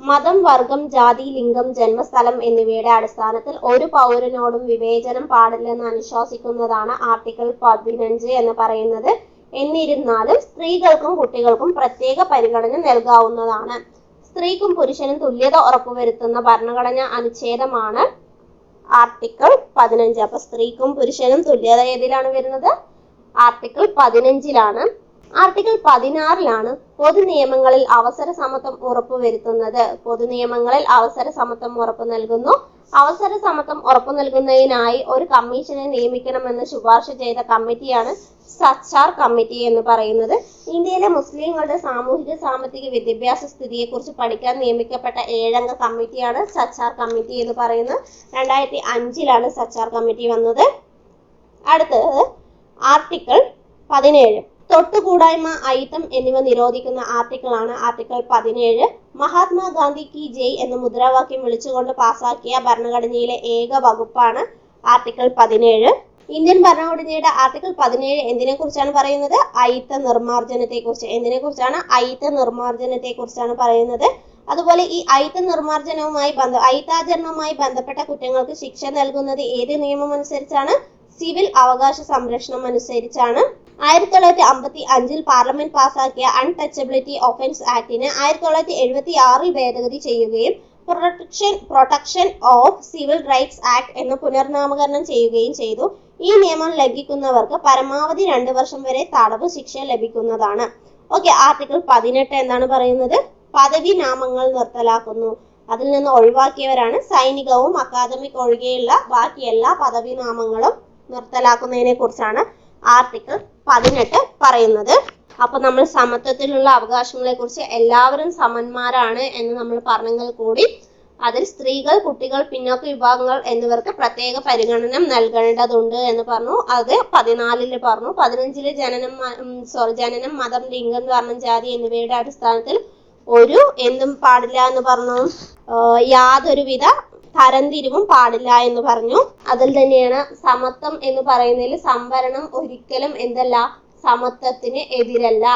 മതം, വർഗം, ജാതി, ലിംഗം, ജന്മസ്ഥലം എന്നിവയുടെ അടിസ്ഥാനത്തിൽ ഒരു പൗരനോടും വിവേചനം പാടില്ലെന്ന് അനുശാസിക്കുന്നതാണ് ആർട്ടിക്കിൾ 15 എന്ന് പറയുന്നത്. എന്നിരുന്നാലും സ്ത്രീകൾക്കും കുട്ടികൾക്കും പ്രത്യേക പരിഗണന നൽകാവുന്നതാണ്. സ്ത്രീക്കും പുരുഷനും തുല്യത ഉറപ്പുവരുത്തുന്ന ഭരണഘടനാ അനുച്ഛേദമാണ് ആർട്ടിക്കിൾ 15. അപ്പൊ സ്ത്രീക്കും പുരുഷനും തുല്യത ഏതിലാണ് വരുന്നത്? ആർട്ടിക്കിൾ 15 ആർട്ടിക്കിൾ 16 പൊതുനിയമങ്ങളിൽ അവസര സമത്വം ഉറപ്പുവരുത്തുന്നത്. പൊതുനിയമങ്ങളിൽ അവസര സമത്വം ഉറപ്പു നൽകുന്നു. അവസര സമത്വം ഉറപ്പു നൽകുന്നതിനായി ഒരു കമ്മീഷനെ നിയമിക്കണമെന്ന് ശുപാർശ ചെയ്ത കമ്മിറ്റിയാണ് സച്ചാർ കമ്മിറ്റി എന്ന് പറയുന്നത്. ഇന്ത്യയിലെ മുസ്ലിങ്ങളുടെ സാമൂഹിക സാമ്പത്തിക വിദ്യാഭ്യാസ സ്ഥിതിയെക്കുറിച്ച് പഠിക്കാൻ നിയമിക്കപ്പെട്ട 7-അംഗ കമ്മിറ്റിയാണ് സച്ചാർ കമ്മിറ്റി എന്ന് പറയുന്നത്. 2005 സച്ചാർ കമ്മിറ്റി വന്നത്. അടുത്തത് ആർട്ടിക്കിൾ 17. തൊട്ടുകൂടായ്മ, അയിത്തം എന്നിവ നിരോധിക്കുന്ന ആർട്ടിക്കിളാണ് ആർട്ടിക്കിൾ 17. മഹാത്മാഗാന്ധി കി ജയ് എന്ന മുദ്രാവാക്യം വിളിച്ചുകൊണ്ട് പാസാക്കിയ ഭരണഘടനയിലെ ഏക വകുപ്പാണ് ആർട്ടിക്കിൾ 17. ഇന്ത്യൻ ഭരണഘടനയുടെ ആർട്ടിക്കിൾ 17 എന്തിനെ കുറിച്ചാണ് പറയുന്നത്? അയിത്ത നിർമാർജനത്തെ കുറിച്ച്. എന്തിനെ കുറിച്ചാണ്? അയിത്ത നിർമാർജനത്തെ കുറിച്ചാണ് പറയുന്നത്. അതുപോലെ ഈ അയിത്താചരണവുമായി ബന്ധപ്പെട്ട കുറ്റങ്ങൾക്ക് ശിക്ഷ നൽകുന്നത് ഏത് നിയമം അനുസരിച്ചാണ്? സിവിൽ അവകാശ സംരക്ഷണം അനുസരിച്ചാണ്. 1955 പാർലമെന്റ് പാസാക്കിയ അൺടച്ചബിലിറ്റി ഒഫൻസ് ആക്ടിന് 1976 ഭേദഗതി ചെയ്യുകയും protection of civil rights act എന്ന് പുനർനാമകരണം ചെയ്യുകയും ചെയ്തു. ഈ നിയമം ലംഘിക്കുന്നവർക്ക് പരമാവധി 2 വർഷം വരെ തടവ് ശിക്ഷ ലഭിക്കുന്നതാണ്. ഓക്കെ, ആർട്ടിക്കിൾ 18 എന്താണ് പറയുന്നത്? പദവി നാമങ്ങൾ നിർത്തലാക്കുന്നു. അതിൽ നിന്ന് ഒഴിവാക്കിയവരാണ് സൈനികവും അക്കാദമിക് ഒഴികെയുള്ള ബാക്കി എല്ലാ പദവി നാമങ്ങളും നിർത്തലാക്കുന്നതിനെ കുറിച്ചാണ് ആർട്ടിക്കിൾ 18 പറയുന്നത്. അപ്പൊ നമ്മൾ സമത്വത്തിലുള്ള അവകാശങ്ങളെ കുറിച്ച് എല്ലാവരും സമന്മാരാണ് എന്ന് നമ്മൾ പറഞ്ഞെങ്കിൽ കൂടി അതിൽ സ്ത്രീകൾ, കുട്ടികൾ, പിന്നോക്ക വിഭാഗങ്ങൾ എന്നിവർക്ക് പ്രത്യേക പരിഗണന നൽകേണ്ടതുണ്ട് എന്ന് പറഞ്ഞു. അത് 14 പറഞ്ഞു. 15 ജനനം, മതം, ലിംഗം, വർണ്ണം, ജാതി എന്നിവയുടെ അടിസ്ഥാനത്തിൽ ഒരു എന്തും പാടില്ല എന്ന് പറഞ്ഞു. യാതൊരുവിധ തരംതിരിവും പാടില്ല എന്ന് പറഞ്ഞു. അതിൽ തന്നെയാണ് സമത്വം എന്ന് പറയുന്നതിൽ സംവരണം ഒരിക്കലും എന്തല്ല, സമത്വത്തിന് എതിരല്ല.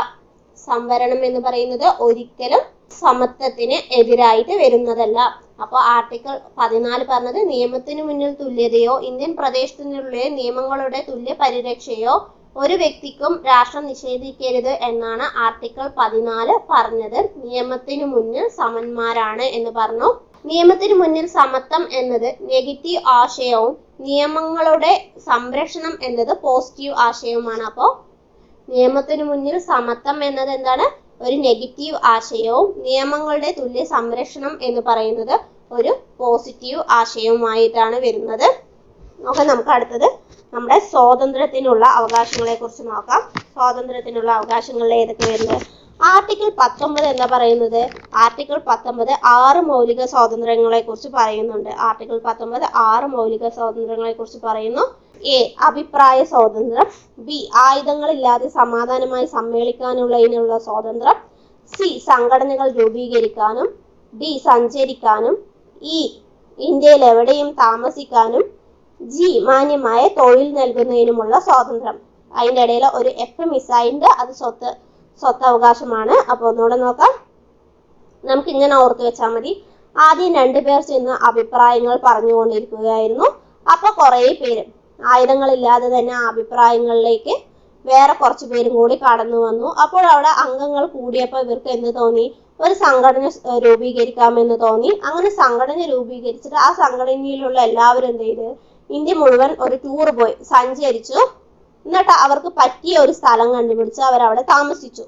സംവരണം എന്ന് പറയുന്നത് ഒരിക്കലും സമത്വത്തിന് എതിരായിട്ട് വരുന്നതല്ല. അപ്പൊ ആർട്ടിക്കിൾ 14 പറഞ്ഞത് നിയമത്തിന് മുന്നിൽ തുല്യതയോ ഇന്ത്യൻ പ്രദേശത്തിനുള്ള നിയമങ്ങളുടെ തുല്യ പരിരക്ഷയോ ഒരു വ്യക്തിക്കും രാഷ്ട്രം നിഷേധിക്കരുത് എന്നാണ് ആർട്ടിക്കിൾ 14 പറഞ്ഞത്. നിയമത്തിനു മുന്നിൽ സമന്മാരാണ് എന്ന് പറഞ്ഞു. നിയമത്തിന് മുന്നിൽ സമത്വം എന്നത് നെഗറ്റീവ് ആശയവും നിയമങ്ങളുടെ സംരക്ഷണം എന്നത് പോസിറ്റീവ് ആശയവുമാണ്. അപ്പോ നിയമത്തിന് മുന്നിൽ സമത്വം എന്നത് എന്താണ്? ഒരു നെഗറ്റീവ് ആശയവും നിയമങ്ങളുടെ തുല്യ സംരക്ഷണം എന്ന് പറയുന്നത് ഒരു പോസിറ്റീവ് ആശയവുമായിട്ടാണ് വരുന്നത്. നമുക്ക് അടുത്തത് നമ്മുടെ സ്വാതന്ത്ര്യത്തിനുള്ള അവകാശങ്ങളെ കുറിച്ച് നോക്കാം. സ്വാതന്ത്ര്യത്തിനുള്ള അവകാശങ്ങളിൽ ഏതൊക്കെ വരുന്നത്? ആർട്ടിക്കിൾ 19 എന്താ പറയുന്നത്? ആർട്ടിക്കിൾ 19 6 മൗലിക സ്വാതന്ത്ര്യങ്ങളെ കുറിച്ച് പറയുന്നുണ്ട്. ആർട്ടിക്കിൾ 19 6 മൗലിക സ്വാതന്ത്ര്യങ്ങളെ കുറിച്ച് പറയുന്നു. എ, അഭിപ്രായ സ്വാതന്ത്ര്യം. ബി, ആയുധങ്ങളില്ലാതെ സമാധാനമായി സമ്മേളിക്കാനുള്ളതിനുള്ള സ്വാതന്ത്ര്യം. സി, സംഘടനകൾ രൂപീകരിക്കാനും. ഡി, സഞ്ചരിക്കാനും. ഇ, ഇന്ത്യയിൽ എവിടെയും താമസിക്കാനും. ജി, മാന്യമായ തൊഴിൽ നൽകുന്നതിനുമുള്ള സ്വാതന്ത്ര്യം. അതിൻ്റെ ഇടയിൽ ഒരു എഫ് മിസ്സായിണ്ട്, അത് സ്വത്തവകാശമാണ്. അപ്പൊ ഒന്നുകൂടെ നോക്കാം. നമുക്ക് ഇങ്ങനെ ഓർത്ത് വെച്ചാൽ മതി. ആദ്യം 2 പേർ ചെന്ന് അഭിപ്രായങ്ങൾ പറഞ്ഞുകൊണ്ടിരിക്കുകയായിരുന്നു. അപ്പൊ കുറെ പേര് ആയുധങ്ങളില്ലാതെ തന്നെ അഭിപ്രായങ്ങളിലേക്ക് വേറെ കുറച്ച് പേരും കൂടി കടന്നു വന്നു. അപ്പോൾ അവിടെ അംഗങ്ങൾ കൂടിയപ്പോൾ ഇവർക്ക് എന്ത് തോന്നി? ഒരു സംഘടന രൂപീകരിക്കാമെന്ന് തോന്നി. അങ്ങനെ സംഘടന രൂപീകരിച്ചിട്ട് ആ സംഘടനയിലുള്ള എല്ലാവരും എന്ത് ചെയ്ത് ഇന്ത്യ മുഴുവൻ ഒരു ടൂർ പോയി സഞ്ചരിച്ചു. എന്നിട്ട് അവർക്ക് പറ്റിയ ഒരു സ്ഥലം കണ്ടുപിടിച്ച് അവരവിടെ താമസിച്ചു.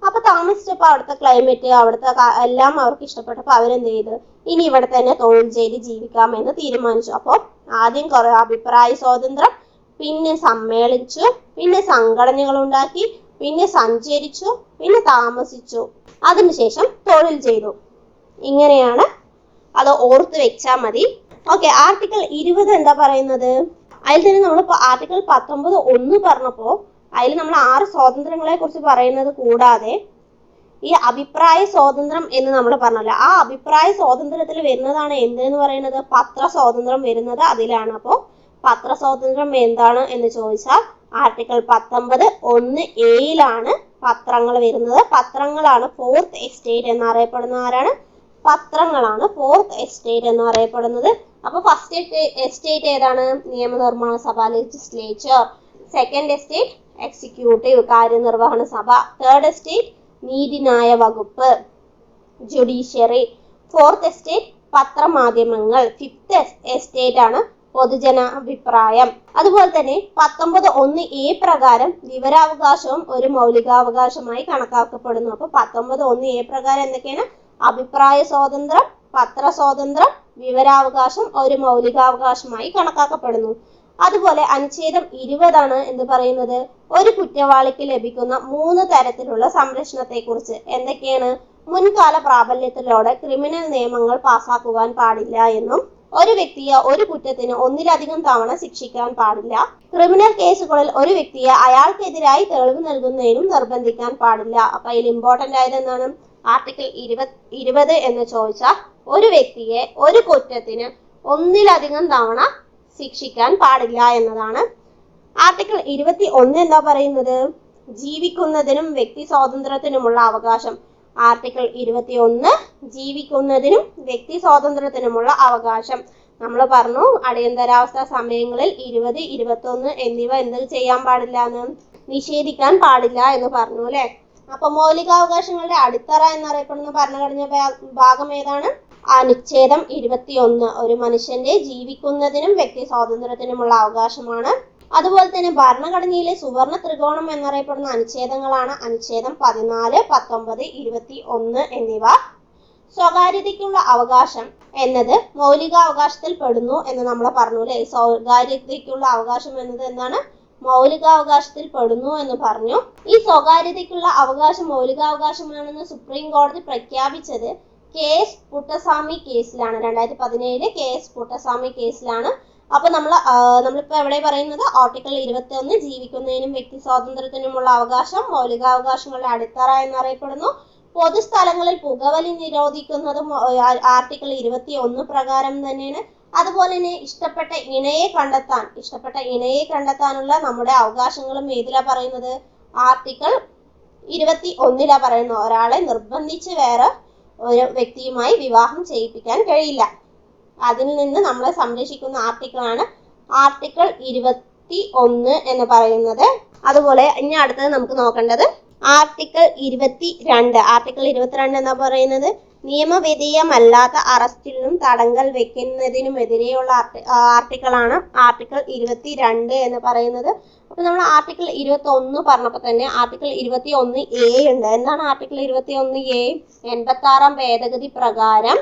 അപ്പൊ താമസിച്ചപ്പോൾ അവിടുത്തെ ക്ലൈമറ്റ്, അവിടുത്തെ എല്ലാം അവർക്ക് ഇഷ്ടപ്പെട്ടപ്പോൾ അവരെന്ത് ചെയ്ത് ഇനി ഇവിടെ തന്നെ തൊഴിൽ ചെയ്ത് ജീവിക്കാമെന്ന് തീരുമാനിച്ചു. അപ്പോൾ ആദ്യം കുറെ അഭിപ്രായ സ്വാതന്ത്ര്യം, പിന്നെ സമ്മേളിച്ചു, പിന്നെ സംഘടനകൾ ഉണ്ടാക്കി, പിന്നെ സഞ്ചരിച്ചു, പിന്നെ താമസിച്ചു, അതിനുശേഷം തൊഴിൽ ചെയ്തു. ഇങ്ങനെയാണ്, അത് ഓർത്ത് വെച്ചാൽ മതി. ഓക്കെ, ആർട്ടിക്കിൾ 20 എന്താ പറയുന്നത്? അതിൽ തന്നെ നമ്മളിപ്പോ ആർട്ടിക്കിൾ 19 പറഞ്ഞപ്പോ അതിൽ നമ്മൾ 6 സ്വാതന്ത്ര്യങ്ങളെ കുറിച്ച് പറയുന്നത് കൂടാതെ ഈ അഭിപ്രായ സ്വാതന്ത്ര്യം എന്ന് നമ്മൾ പറഞ്ഞല്ലോ, ആ അഭിപ്രായ സ്വാതന്ത്ര്യത്തിൽ വരുന്നതാണ് എന്തെന്ന് പറയുന്നത്? പത്ര സ്വാതന്ത്ര്യം വരുന്നത് അതിലാണ്. അപ്പോ പത്ര സ്വാതന്ത്ര്യം എന്താണ് എന്ന് ചോദിച്ചാൽ ആർട്ടിക്കിൾ 19(1)(a)യിലാണ് പത്രങ്ങൾ വരുന്നത്. പത്രങ്ങളാണ് 4th എസ്റ്റേറ്റ് എന്നറിയപ്പെടുന്ന ആരാണ്? പത്രങ്ങളാണ് 4th എസ്റ്റേറ്റ് എന്നറിയപ്പെടുന്നത്. അപ്പൊ ഫസ്റ്റ് എസ്റ്റേറ്റ് ഏതാണ്? നിയമനിർമ്മാണ സഭ, ലെജിസ്ലേച്ചർ. സെക്കൻഡ് എസ്റ്റേറ്റ് എക്സിക്യൂട്ടീവ്, കാര്യനിർവഹണ സഭ. തേർഡ് എസ്റ്റേറ്റ് നീതിന്യായ വകുപ്പ്, ജുഡീഷ്യറി. ഫോർത്ത് എസ്റ്റേറ്റ് പത്രമാധ്യമങ്ങൾ. ഫിഫ്ത്ത് എസ്റ്റേറ്റ് ആണ് പൊതുജനാഭിപ്രായം. അതുപോലെ തന്നെ 19(1)(a) പ്രകാരം വിവരാവകാശവും ഒരു മൗലികാവകാശമായി കണക്കാക്കപ്പെടുന്നു. അപ്പൊ 19(1)(a) പ്രകാരം എന്തൊക്കെയാണ്? അഭിപ്രായ സ്വാതന്ത്ര്യം, പത്ര സ്വാതന്ത്ര്യം, വിവരാവകാശം ഒരു മൗലികാവകാശമായി കണക്കാക്കപ്പെടുന്നു. അതുപോലെ അനുച്ഛേദം 20 എന്ന് പറയുന്നത് ഒരു കുറ്റവാളിക്ക് ലഭിക്കുന്ന 3 തരത്തിലുള്ള സംരക്ഷണത്തെ കുറിച്ച്. എന്തൊക്കെയാണ്? മുൻകാല പ്രാബല്യത്തിലൂടെ ക്രിമിനൽ നിയമങ്ങൾ പാസാക്കുവാൻ പാടില്ല എന്നും, ഒരു വ്യക്തിയെ ഒരു കുറ്റത്തിന് 1-ലധികം തവണ ശിക്ഷിക്കാൻ പാടില്ല, ക്രിമിനൽ കേസുകളിൽ ഒരു വ്യക്തിയെ അയാൾക്കെതിരായി തെളിവ് നൽകുന്നതിനും നിർബന്ധിക്കാൻ പാടില്ല. അപ്പൊ അതിൽ ഇമ്പോർട്ടന്റ് ആയത് എന്താണ്? ആർട്ടിക്കിൾ 20 എന്ന് ചോദിച്ചാൽ ഒരു വ്യക്തിയെ ഒരു കുറ്റത്തിന് 1-ലധികം തവണ ശിക്ഷിക്കാൻ പാടില്ല എന്നതാണ്. ആർട്ടിക്കിൾ 21 എന്താ പറയുന്നത്? ജീവിക്കുന്നതിനും വ്യക്തി സ്വാതന്ത്ര്യത്തിനുമുള്ള അവകാശം. ആർട്ടിക്കിൾ 21 ജീവിക്കുന്നതിനും വ്യക്തി സ്വാതന്ത്ര്യത്തിനുമുള്ള അവകാശം. നമ്മൾ പറഞ്ഞു അടിയന്തരാവസ്ഥ സമയങ്ങളിൽ 20, 21 എന്നിവ എന്ത് ചെയ്യാൻ പാടില്ല എന്ന് നിഷേധിക്കാൻ പാടില്ല എന്ന് പറഞ്ഞു അല്ലെ. അപ്പൊ മൗലികാവകാശങ്ങളുടെ അടിത്തറ എന്നറിയപ്പെടുന്ന ഭരണഘടനാ ഭാഗം ഏതാണ്? അനുച്ഛേദം 21 ഒരു മനുഷ്യന്റെ ജീവിക്കുന്നതിനും വ്യക്തി സ്വാതന്ത്ര്യത്തിനുമുള്ള അവകാശമാണ്. അതുപോലെ തന്നെ ഭരണഘടനയിലെ സുവർണ ത്രികോണം എന്നറിയപ്പെടുന്ന അനുച്ഛേദങ്ങളാണ് അനുച്ഛേദം 14, 19, 21 എന്നിവ. സ്വകാര്യതയ്ക്കുള്ള അവകാശം എന്നത് മൗലികാവകാശത്തിൽ പെടുന്നു എന്ന് നമ്മൾ പറഞ്ഞു അല്ലെ. സ്വകാര്യതയ്ക്കുള്ള അവകാശം എന്നത് എന്താണ്? മൗലികാവകാശത്തിൽ പെടുന്നു എന്ന് പറഞ്ഞു. ഈ സ്വകാര്യതയ്ക്കുള്ള അവകാശം മൗലികാവകാശമാണെന്ന് സുപ്രീം കോടതി പ്രഖ്യാപിച്ചത് KS പുട്ടസ്വാമി കേസിലാണ്. 2017 KS പുട്ടസ്വാമി കേസിലാണ്. അപ്പൊ നമ്മളിപ്പോ എവിടെ പറയുന്നത്? ആർട്ടിക്കിൾ 21 ജീവിക്കുന്നതിനും വ്യക്തി സ്വാതന്ത്ര്യത്തിനുമുള്ള അവകാശം മൗലികാവകാശങ്ങളുടെ അടിത്തറ എന്നറിയപ്പെടുന്നു. പൊതുസ്ഥലങ്ങളിൽ പുകവലി നിരോധിക്കുന്നതും ആർട്ടിക്കിൾ 21 പ്രകാരം തന്നെയാണ്. അതുപോലെ തന്നെ ഇഷ്ടപ്പെട്ട ഇണയെ കണ്ടെത്താനുള്ള നമ്മുടെ അവകാശങ്ങളും ഏതിലാ പറയുന്നത്? ആർട്ടിക്കിൾ 21 പറയുന്നു. ഒരാളെ നിർബന്ധിച്ച് വേറെ ഒരു വ്യക്തിയുമായി വിവാഹം ചെയ്യിപ്പിക്കാൻ കഴിയില്ല. അതിൽ നിന്ന് നമ്മളെ സംരക്ഷിക്കുന്ന ആർട്ടിക്കിളാണ് ആർട്ടിക്കിൾ 21 എന്ന് പറയുന്നത്. അതുപോലെ ഇനി അടുത്തത് നമുക്ക് നോക്കേണ്ടത് ആർട്ടിക്കിൾ 22. ആർട്ടിക്കിൾ 22 എന്ന് പറയുന്നത് നിയമവിധേയമല്ലാത്ത അറസ്റ്റിനും തടങ്കൽ വെക്കുന്നതിനുമെതിരെയുള്ള ആർട്ടിക്കിളാണ് ആർട്ടിക്കിൾ 22 എന്ന് പറയുന്നത്. അപ്പൊ നമ്മൾ ആർട്ടിക്കിൾ 21 പറഞ്ഞപ്പോൾ തന്നെ ആർട്ടിക്കിൾ 21A ഉണ്ട്. എന്താണ് ആർട്ടിക്കിൾ 21A? 86 ഭേദഗതി പ്രകാരം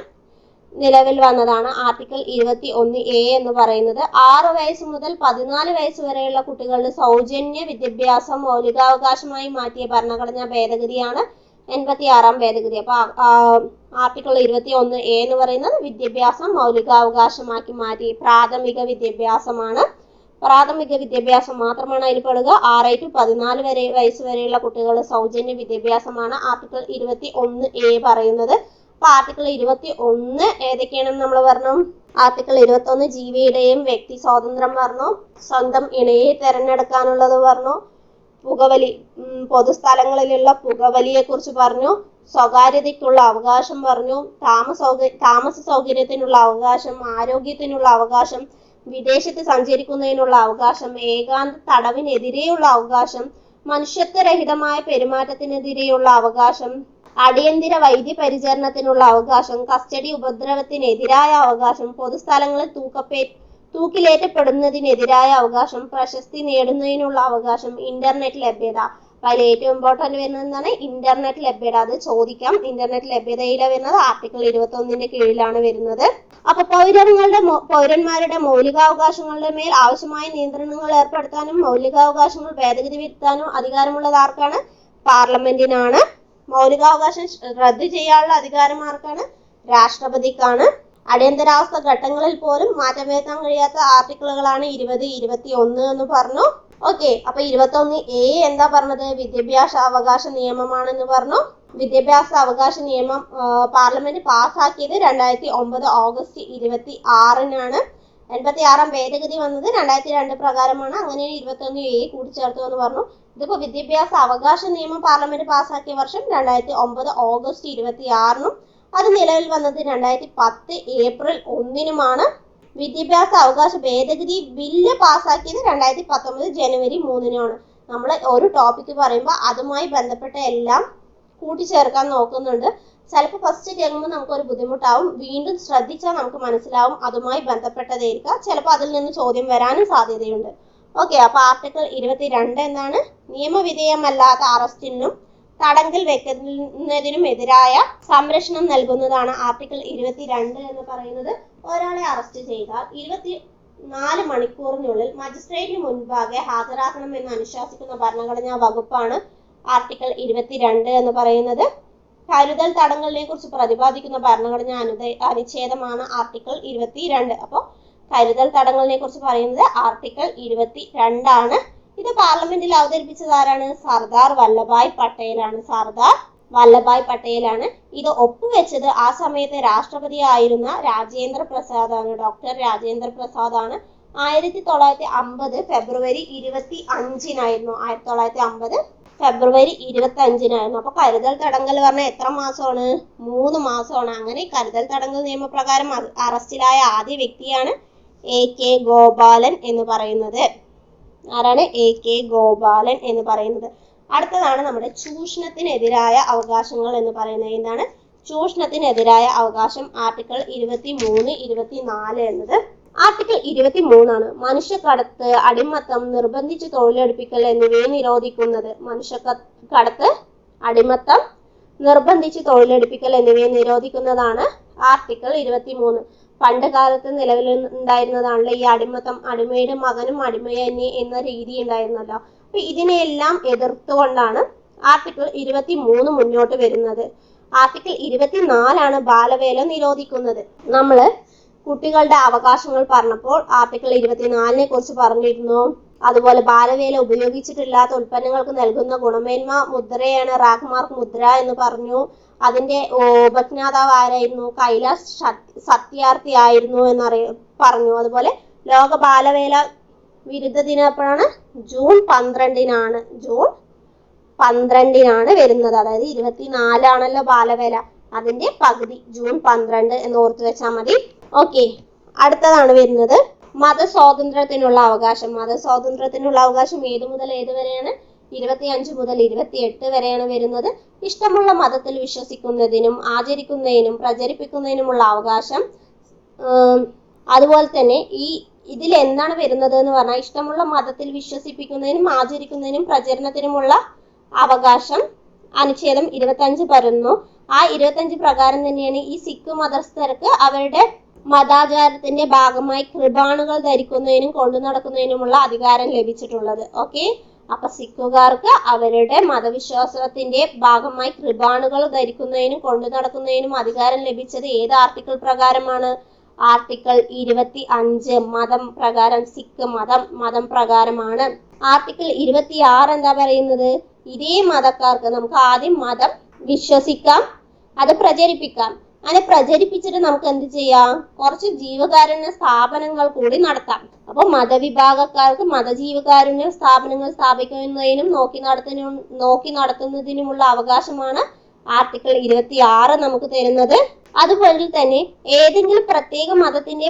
നിലവിൽ വന്നതാണ് ആർട്ടിക്കിൾ 21A എന്ന് പറയുന്നത്. 6 വയസ്സ് മുതൽ 14 വയസ്സ് വരെയുള്ള കുട്ടികളുടെ സൗജന്യ വിദ്യാഭ്യാസം മൗലികാവകാശമായി മാറ്റിയ ഭരണഘടനാ ഭേദഗതിയാണ് 86 ഭേദഗതി. അപ്പൊ ആർട്ടിക്കിൾ 21A എന്ന് പറയുന്നത് വിദ്യാഭ്യാസം മൗലികാവകാശമാക്കി മാറ്റി. പ്രാഥമിക വിദ്യാഭ്യാസമാണ്. പ്രാഥമിക വിദ്യാഭ്യാസം മാത്രമാണ് അതിൽ പെടുക. 6 to 14 വയസ്സ് വരെയുള്ള കുട്ടികളുടെ സൗജന്യ വിദ്യാഭ്യാസമാണ് ആർട്ടിക്കിൾ 21A പറയുന്നത്. അപ്പൊ ആർട്ടിക്കിൾ 21 ഏതൊക്കെയാണെന്ന് നമ്മൾ പറഞ്ഞു. ആർട്ടിക്കിൾ 21 ജീവിയുടെയും വ്യക്തി സ്വാതന്ത്ര്യം പറഞ്ഞു. സ്വന്തം ഇണയെ തിരഞ്ഞെടുക്കാനുള്ളത് പറഞ്ഞു. പുകവലി പൊതുസ്ഥലങ്ങളിലുള്ള പുകവലിയെ കുറിച്ച് പറഞ്ഞു. സ്വകാര്യതയ്ക്കുള്ള അവകാശം പറഞ്ഞു. താമസ സൗകര്യത്തിനുള്ള അവകാശം, ആരോഗ്യത്തിനുള്ള അവകാശം, വിദേശത്ത് സഞ്ചരിക്കുന്നതിനുള്ള അവകാശം, ഏകാന്ത തടവിനെതിരെയുള്ള അവകാശം, മനുഷ്യത്വരഹിതമായ പെരുമാറ്റത്തിനെതിരെയുള്ള അവകാശം, അടിയന്തര വൈദ്യപരിചരണത്തിനുള്ള അവകാശം, കസ്റ്റഡി ഉപദ്രവത്തിനെതിരായ അവകാശം, പൊതുസ്ഥലങ്ങളിൽ തൂക്കിലേറ്റപ്പെടുന്നതിനെതിരായ അവകാശം, പ്രശസ്തി നേടുന്നതിനുള്ള അവകാശം, ഇന്റർനെറ്റ് ലഭ്യത. അതിൽ ഏറ്റവും ഇമ്പോർട്ടന്റ് വരുന്നത് എന്താണ്? ഇന്റർനെറ്റ് ലഭ്യത. അത് ചോദിക്കാം. ഇന്റർനെറ്റ് ലഭ്യതയിലെ വരുന്നത് ആർട്ടിക്കിൾ 21 കീഴിലാണ് വരുന്നത്. അപ്പൊ പൗരന്മാരുടെ മൗലികാവകാശങ്ങളുടെ മേൽ ആവശ്യമായ നിയന്ത്രണങ്ങൾ ഏർപ്പെടുത്താനും മൗലികാവകാശങ്ങൾ ഭേദഗതി വരുത്താനും അധികാരമുള്ളത് ആർക്കാണ്? പാർലമെന്റിനാണ്. മൗലികാവകാശം റദ്ദു ചെയ്യാനുള്ള അധികാരം ആർക്കാണ്? രാഷ്ട്രപതിക്കാണ്. അടിയന്തരാവസ്ഥ ഘട്ടങ്ങളിൽ പോലും മാറ്റം വരുത്താൻ കഴിയാത്ത ആർട്ടിക്കിളുകളാണ് 20, 21 എന്ന് പറഞ്ഞു. ഓക്കെ. അപ്പൊ 21A എന്താ പറഞ്ഞത്? വിദ്യാഭ്യാസ അവകാശ നിയമമാണെന്ന് പറഞ്ഞു. വിദ്യാഭ്യാസ അവകാശ നിയമം പാർലമെന്റ് പാസ്സാക്കിയത് 2009 ഓഗസ്റ്റ് 26-നാണ്. 86 ഭേദഗതി വന്നത് 2002 പ്രകാരമാണ്. അങ്ങനെയാണ് 21A കൂട്ടിച്ചേർത്തു എന്ന് പറഞ്ഞു. ഇതിപ്പോ വിദ്യാഭ്യാസ അവകാശ നിയമം പാർലമെന്റ് പാസ്സാക്കിയ വർഷം 2009 ഓഗസ്റ്റ് 26-നും അത് നിലവിൽ വന്നത് 2010 ഏപ്രിൽ 1-നുമാണ്. വിദ്യാഭ്യാസ അവകാശ ഭേദഗതി ബില്ല് പാസ്സാക്കിയത് 2019 ജനുവരി 3-നാണ്. നമ്മൾ ഒരു ടോപ്പിക്ക് പറയുമ്പോൾ അതുമായി ബന്ധപ്പെട്ട എല്ലാം കൂട്ടിച്ചേർക്കാൻ നോക്കുന്നുണ്ട്. ചിലപ്പോൾ ഫസ്റ്റ് കേൾക്കുമ്പോൾ നമുക്കൊരു ബുദ്ധിമുട്ടാവും. വീണ്ടും ശ്രദ്ധിച്ചാൽ നമുക്ക് മനസ്സിലാവും അതുമായി ബന്ധപ്പെട്ടതായിരിക്കാം. ചിലപ്പോൾ അതിൽ നിന്ന് ചോദ്യം വരാനും സാധ്യതയുണ്ട്. ഓക്കെ. അപ്പൊ ആർട്ടിക്കിൾ 22 എന്താണ്? നിയമവിധേയമല്ലാത്ത അറസ്റ്റിനും തടങ്കൽ വെക്കുന്നതിനും എതിരായ സംരക്ഷണം നൽകുന്നതാണ് ആർട്ടിക്കിൾ 22 എന്ന് പറയുന്നത്. ഒരാളെ അറസ്റ്റ് ചെയ്താൽ 24 മണിക്കൂറിനുള്ളിൽ മജിസ്ട്രേറ്റിന് മുൻപാകെ ഹാജരാക്കണമെന്ന് അനുശാസിക്കുന്ന ഭരണഘടനാ വകുപ്പാണ് ആർട്ടിക്കിൾ 22 എന്ന് പറയുന്നത്. കരുതൽ തടങ്കലിനെ കുറിച്ച് പ്രതിപാദിക്കുന്ന ഭരണഘടനാ അനുച്ഛേദമാണ് ആർട്ടിക്കിൾ 22. അപ്പോൾ കരുതൽ തടങ്കലിനെ കുറിച്ച് പറയുന്നത് ആർട്ടിക്കിൾ 22 ആണ്. ഇത് പാർലമെന്റിൽ അവതരിപ്പിച്ചത് ആരാണ്? സർദാർ വല്ലഭായ് പട്ടേലാണ്. ഇത് ഒപ്പുവെച്ചത് ആ സമയത്തെ രാഷ്ട്രപതി ആയിരുന്ന രാജേന്ദ്ര പ്രസാദാണ്. ഡോക്ടർ രാജേന്ദ്ര പ്രസാദാണ്. 1950 ഫെബ്രുവരി 25-നായിരുന്നു. 1950 ഫെബ്രുവരി 25-നായിരുന്നു. അപ്പൊ കരുതൽ തടങ്കൽ പറഞ്ഞാൽ എത്ര മാസമാണ്? 3 മാസമാണ്. അങ്ങനെ കരുതൽ തടങ്കൽ നിയമപ്രകാരം അറസ്റ്റിലായ ആദ്യ വ്യക്തിയാണ് AK ഗോപാലൻ എന്ന് പറയുന്നത്. ആരാണ്? AK ഗോപാലൻ എന്ന് പറയുന്നത്. അടുത്തതാണ് നമ്മുടെ ചൂഷണത്തിനെതിരായ അവകാശങ്ങൾ എന്ന് പറയുന്നത്. എന്താണ് ചൂഷണത്തിനെതിരായ അവകാശം? ആർട്ടിക്കിൾ 23, 24 എന്നത്. ആർട്ടിക്കിൾ 23 മനുഷ്യക്കടത്ത്, അടിമത്തം, നിർബന്ധിച്ച് തൊഴിലെടുപ്പിക്കൽ എന്നിവയെ നിരോധിക്കുന്നത്. മനുഷ്യക്കടത്ത്, അടിമത്തം, നിർബന്ധിച്ച് തൊഴിലെടുപ്പിക്കൽ എന്നിവയെ നിരോധിക്കുന്നതാണ് ആർട്ടിക്കിൾ 23. പണ്ട് കാലത്ത് നിലവിലുണ്ടായിരുന്നതാണല്ലോ ഈ അടിമത്തം. അടിമയുടെ മകനും അടിമയന്നെ എന്ന രീതി ഉണ്ടായിരുന്നല്ലോ. അപ്പൊ ഇതിനെല്ലാം എതിർത്തുകൊണ്ടാണ് ആർട്ടിക്കിൾ 23 മുന്നോട്ട് വരുന്നത്. ആർട്ടിക്കിൾ 24 ബാലവേല നിരോധിക്കുന്നത്. നമ്മള് കുട്ടികളുടെ അവകാശങ്ങൾ പറഞ്ഞപ്പോൾ ആർട്ടിക്കിൾ 24 കുറിച്ച് പറഞ്ഞിരുന്നു. അതുപോലെ ബാലവേല ഉപയോഗിച്ചിട്ടില്ലാത്ത ഉൽപ്പന്നങ്ങൾക്ക് നൽകുന്ന ഗുണമേന്മ മുദ്രയാണ് റാഗ് മാർക്ക് മുദ്ര എന്ന് പറഞ്ഞു. അതിന്റെ ഉപജ്ഞാതാവ് ആരായിരുന്നു? കൈലാസ് സത്യാർത്ഥി ആയിരുന്നു പറഞ്ഞു. അതുപോലെ ലോക ബാലവേല വിരുദ്ധ ദിനം എപ്പോഴാണ്? ജൂൺ 12-നാണ്. ജൂൺ 12-നാണ് വരുന്നത്. അതായത് 24 ആണല്ലോ ബാലവേല, അതിന്റെ പകുതി ജൂൺ 12 എന്ന് ഓർത്തു വെച്ചാൽ മതി. ഓക്കെ, അടുത്തതാണ് വരുന്നത് മതസ്വാതന്ത്ര്യത്തിനുള്ള അവകാശം. മതസ്വാതന്ത്ര്യത്തിനുള്ള അവകാശം ഏത് മുതൽ ഏത് വരെയാണ്? 25 മുതൽ 28 വരെയാണ് വരുന്നത്. ഇഷ്ടമുള്ള മതത്തിൽ വിശ്വസിക്കുന്നതിനും ആചരിക്കുന്നതിനും പ്രചരിപ്പിക്കുന്നതിനുമുള്ള അവകാശം. അതുപോലെ തന്നെ ഇതിൽ എന്താണ് വരുന്നത് എന്ന് പറഞ്ഞാൽ ഇഷ്ടമുള്ള മതത്തിൽ വിശ്വസിപ്പിക്കുന്നതിനും ആചരിക്കുന്നതിനും പ്രചരണത്തിനുമുള്ള അവകാശം അനുച്ഛേദം 25 പറയുന്നു. ആ 25 പ്രകാരം തന്നെയാണ് ഈ സിഖ് മതസ്ഥർക്ക് അവരുടെ മതാചാരത്തിന്റെ ഭാഗമായി കൃപാണുകൾ ധരിക്കുന്നതിനും കൊണ്ടു നടക്കുന്നതിനുമുള്ള അധികാരം ലഭിച്ചിട്ടുള്ളത്. ഓക്കെ, അപ്പൊ സിഖുകാർക്ക് അവരുടെ മതവിശ്വാസത്തിന്റെ ഭാഗമായി കൃപാണുകൾ ധരിക്കുന്നതിനും കൊണ്ടു നടക്കുന്നതിനും അധികാരം ലഭിച്ചത് ഏത് ആർട്ടിക്കിൾ പ്രകാരമാണ്? ആർട്ടിക്കിൾ 25 മതം പ്രകാരം, സിഖ് മതം പ്രകാരമാണ്. ആർട്ടിക്കിൾ 26 എന്താ പറയുന്നത്? ഇതേ മതക്കാർക്ക് നമുക്ക് ആദ്യം മതം വിശ്വസിക്കാം, അത് പ്രചരിപ്പിക്കാം. അങ്ങനെ പ്രചരിപ്പിച്ചിട്ട് നമുക്ക് എന്ത് ചെയ്യാം? കുറച്ച് ജീവകാരുണ്യ സ്ഥാപനങ്ങൾ കൂടി നടത്താം. അപ്പൊ മതവിഭാഗക്കാർക്ക് മതജീവകാരുണ്യ സ്ഥാപനങ്ങൾ സ്ഥാപിക്കുന്നതിനും നോക്കി നടത്തുന്നതിനുമുള്ള അവകാശമാണ് ആർട്ടിക്കിൾ 26 നമുക്ക് തരുന്നത്. അതുപോലെ തന്നെ ഏതെങ്കിലും പ്രത്യേക മതത്തിന്റെ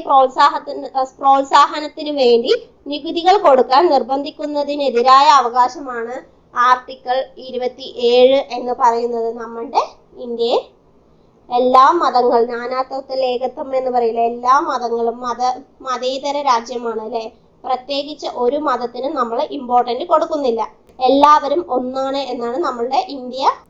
പ്രോത്സാഹനത്തിന് വേണ്ടി നികുതികൾ കൊടുക്കാൻ നിർബന്ധിക്കുന്നതിനെതിരായ അവകാശമാണ് ആർട്ടിക്കിൾ 27 എന്ന് പറയുന്നത്. നമ്മളുടെ ഇന്ത്യയിൽ എല്ലാ മതങ്ങൾ, നാനാത്വത്തിൽ ഏകത്വം എന്ന് പറയില്ല, എല്ലാ മതങ്ങളും മതേതര രാജ്യമാണ് അല്ലെ. പ്രത്യേകിച്ച് ഒരു മതത്തിനും നമ്മൾ ഇമ്പോർട്ടന്റ് കൊടുക്കുന്നില്ല. എല്ലാവരും ഒന്നാണ് എന്നാണ് നമ്മളുടെ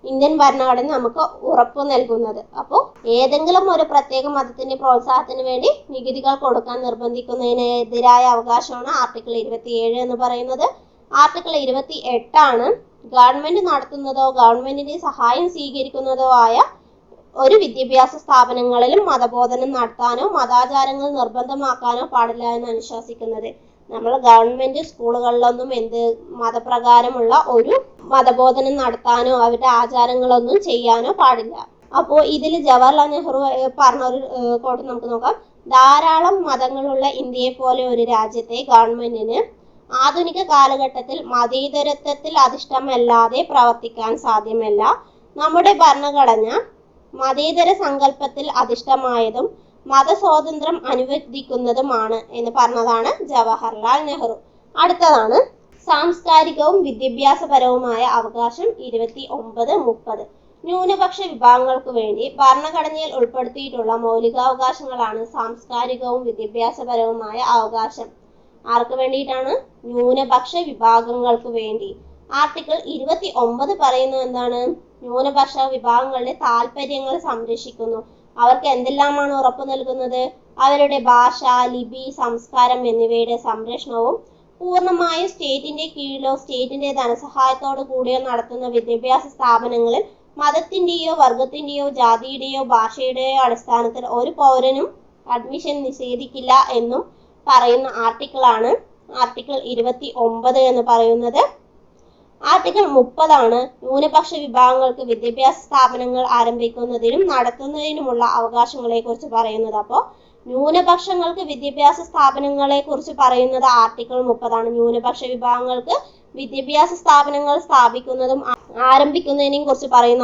ഇന്ത്യൻ ഭരണഘടന നമുക്ക് ഉറപ്പു നൽകുന്നത്. അപ്പോൾ ഏതെങ്കിലും ഒരു പ്രത്യേക മതത്തിന്റെ പ്രോത്സാഹനത്തിന് വേണ്ടി നികുതികൾ കൊടുക്കാൻ നിർബന്ധിക്കുന്നതിനെതിരായ അവകാശമാണ് ആർട്ടിക്കിൾ 27 എന്ന് പറയുന്നത്. ആർട്ടിക്കിൾ 28 ഗവൺമെന്റ് നടത്തുന്നതോ ഗവൺമെന്റിന്റെ സഹായം സ്വീകരിക്കുന്നതോ ആയ ഒരു വിദ്യാഭ്യാസ സ്ഥാപനങ്ങളിലും മതബോധനം നടത്താനോ മതാചാരങ്ങൾ നിർബന്ധമാക്കാനോ പാടില്ല എന്ന് അനുശാസിക്കുന്നത്. നമ്മൾ ഗവൺമെന്റ് സ്കൂളുകളിലൊന്നും മതപ്രകാരമുള്ള ഒരു മതബോധനം നടത്താനോ അവരുടെ ആചാരങ്ങളൊന്നും ചെയ്യാനോ പാടില്ല. അപ്പോൾ ഇതിൽ ജവഹർലാൽ നെഹ്റു പറഞ്ഞ ഒരു കോട്ട് നമുക്ക് നോക്കാം. ധാരാളം മതങ്ങളുള്ള ഇന്ത്യയെ പോലെ ഒരു രാജ്യത്തെ ഗവൺമെന്റിന് ആധുനിക കാലഘട്ടത്തിൽ മതേതരത്വത്തിൽ അധിഷ്ഠമല്ലാതെ പ്രവർത്തിക്കാൻ സാധ്യമല്ല. നമ്മുടെ ഭരണഘടന മതേതര സങ്കല്പത്തിൽ അധിഷ്ഠമായതും മതസ്വാതന്ത്ര്യം അനുവദിക്കുന്നതുമാണ് എന്ന് പറഞ്ഞതാണ് ജവഹർലാൽ നെഹ്റു. അടുത്തതാണ് സാംസ്കാരികവും വിദ്യാഭ്യാസപരവുമായ അവകാശം 29, 30. ന്യൂനപക്ഷ വിഭാഗങ്ങൾക്ക് വേണ്ടി ഭരണഘടനയിൽ ഉൾപ്പെടുത്തിയിട്ടുള്ള മൗലികാവകാശങ്ങളാണ് സാംസ്കാരികവും വിദ്യാഭ്യാസപരവുമായ അവകാശം. ആർക്ക് വേണ്ടിയിട്ടാണ്? ന്യൂനപക്ഷ വിഭാഗങ്ങൾക്ക് വേണ്ടി. ആർട്ടിക്കിൾ 29 പറയുന്നത് എന്താണ്? ന്യൂനപക്ഷ വിഭാഗങ്ങളുടെ താല്പര്യങ്ങൾ സംരക്ഷിക്കുന്നു. അവർക്ക് എന്തെല്ലാമാണ് ഉറപ്പു നൽകുന്നത്? അവരുടെ ഭാഷ, ലിപി, സംസ്കാരം എന്നിവയുടെ സംരക്ഷണവും പൂർണ്ണമായും സ്റ്റേറ്റിന്റെ കീഴിലോ സ്റ്റേറ്റിന്റെ ധനസഹായത്തോടു കൂടിയോ നടത്തുന്ന വിദ്യാഭ്യാസ സ്ഥാപനങ്ങളിൽ മതത്തിന്റെയോ വർഗത്തിന്റെയോ ജാതിയുടെയോ ഭാഷയുടെയോ അടിസ്ഥാനത്തിൽ ഒരു പൗരനും അഡ്മിഷൻ നിഷേധിക്കില്ല എന്നും പറയുന്ന ആർട്ടിക്കിളാണ് ആർട്ടിക്കിൾ 29 എന്ന് പറയുന്നത്. ആർട്ടിക്കിൾ 30 ന്യൂനപക്ഷ വിഭാഗങ്ങൾക്ക് വിദ്യാഭ്യാസ സ്ഥാപനങ്ങൾ ആരംഭിക്കുന്നതിനും നടത്തുന്നതിനുമുള്ള അവകാശങ്ങളെ കുറിച്ച് പറയുന്നത്. അപ്പോൾ ന്യൂനപക്ഷങ്ങൾക്ക് വിദ്യാഭ്യാസ സ്ഥാപനങ്ങളെ കുറിച്ച് പറയുന്നത് ആർട്ടിക്കിൾ 30. ന്യൂനപക്ഷ വിഭാഗങ്ങൾക്ക് വിദ്യാഭ്യാസ സ്ഥാപനങ്ങൾ സ്ഥാപിക്കുന്നതും ആരംഭിക്കുന്നതിനെയും കുറിച്ച് പറയുന്ന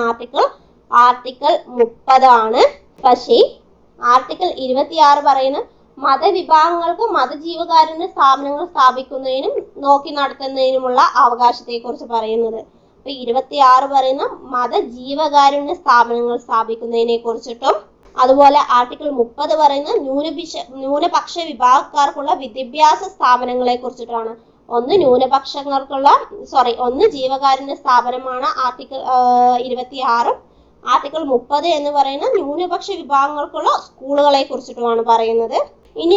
ആർട്ടിക്കിൾ 30 ആണ്. പക്ഷേ ആർട്ടിക്കിൾ 26 പറയുന്ന മതവിഭാഗങ്ങൾക്ക് മതജീവകാരുണ്യ സ്ഥാപനങ്ങൾ സ്ഥാപിക്കുന്നതിനും നോക്കി നടത്തുന്നതിനുമുള്ള അവകാശത്തെ കുറിച്ച് പറയുന്നത്. അപ്പൊ 26 പറയുന്ന മതജീവകാരുണ്യ സ്ഥാപനങ്ങൾ സ്ഥാപിക്കുന്നതിനെ കുറിച്ചിട്ടും, അതുപോലെ ആർട്ടിക്കിൾ 30 പറയുന്ന ന്യൂനപക്ഷ വിഭാഗക്കാർക്കുള്ള വിദ്യാഭ്യാസ സ്ഥാപനങ്ങളെ കുറിച്ചിട്ടാണ്. ഒന്ന് ജീവകാരുണ്യ സ്ഥാപനമാണ് ആർട്ടിക്കിൾ 26. ആർട്ടിക്കിൾ 30 എന്ന് പറയുന്ന ന്യൂനപക്ഷ വിഭാഗങ്ങൾക്കുള്ള സ്കൂളുകളെ കുറിച്ചിട്ടുമാണ് പറയുന്നത്. ഇനി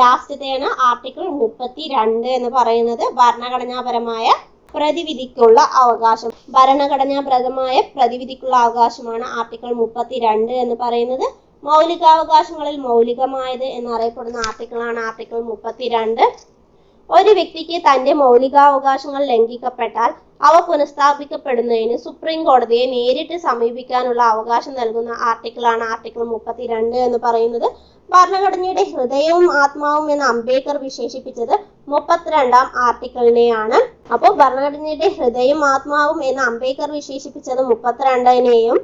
ലാസ്റ്റത്തെയാണ് ആർട്ടിക്കിൾ 32 എന്ന് പറയുന്നത് ഭരണഘടനാപരമായ പ്രതിവിധിക്കുള്ള അവകാശം. ഭരണഘടനാപരമായ പ്രതിവിധിക്കുള്ള അവകാശമാണ് ആർട്ടിക്കിൾ 32 എന്ന് പറയുന്നത്. മൗലികാവകാശങ്ങളിൽ മൗലികമായത് എന്നറിയപ്പെടുന്ന ആർട്ടിക്കിളാണ് ആർട്ടിക്കിൾ 32. ഒരു വ്യക്തിക്ക് തന്റെ മൗലികാവകാശങ്ങൾ ലംഘിക്കപ്പെട്ടാൽ അവ പുനഃസ്ഥാപിക്കപ്പെടുന്നതിന് സുപ്രീം കോടതിയെ നേരിട്ട് സമീപിക്കാനുള്ള അവകാശം നൽകുന്ന ആർട്ടിക്കിളാണ് ആർട്ടിക്കിൾ 32 എന്ന് പറയുന്നത്. ഭരണഘടനയുടെ ഹൃദയവും ആത്മാവും എന്ന് അംബേദ്കർ വിശേഷിപ്പിച്ചത് 32ാം ആർട്ടിക്കിളിനെയാണ്. അപ്പോൾ ഭരണഘടനയുടെ ഹൃദയവും ആത്മാവും എന്ന് അംബേദ്കർ വിശേഷിപ്പിച്ചത് 32നെയും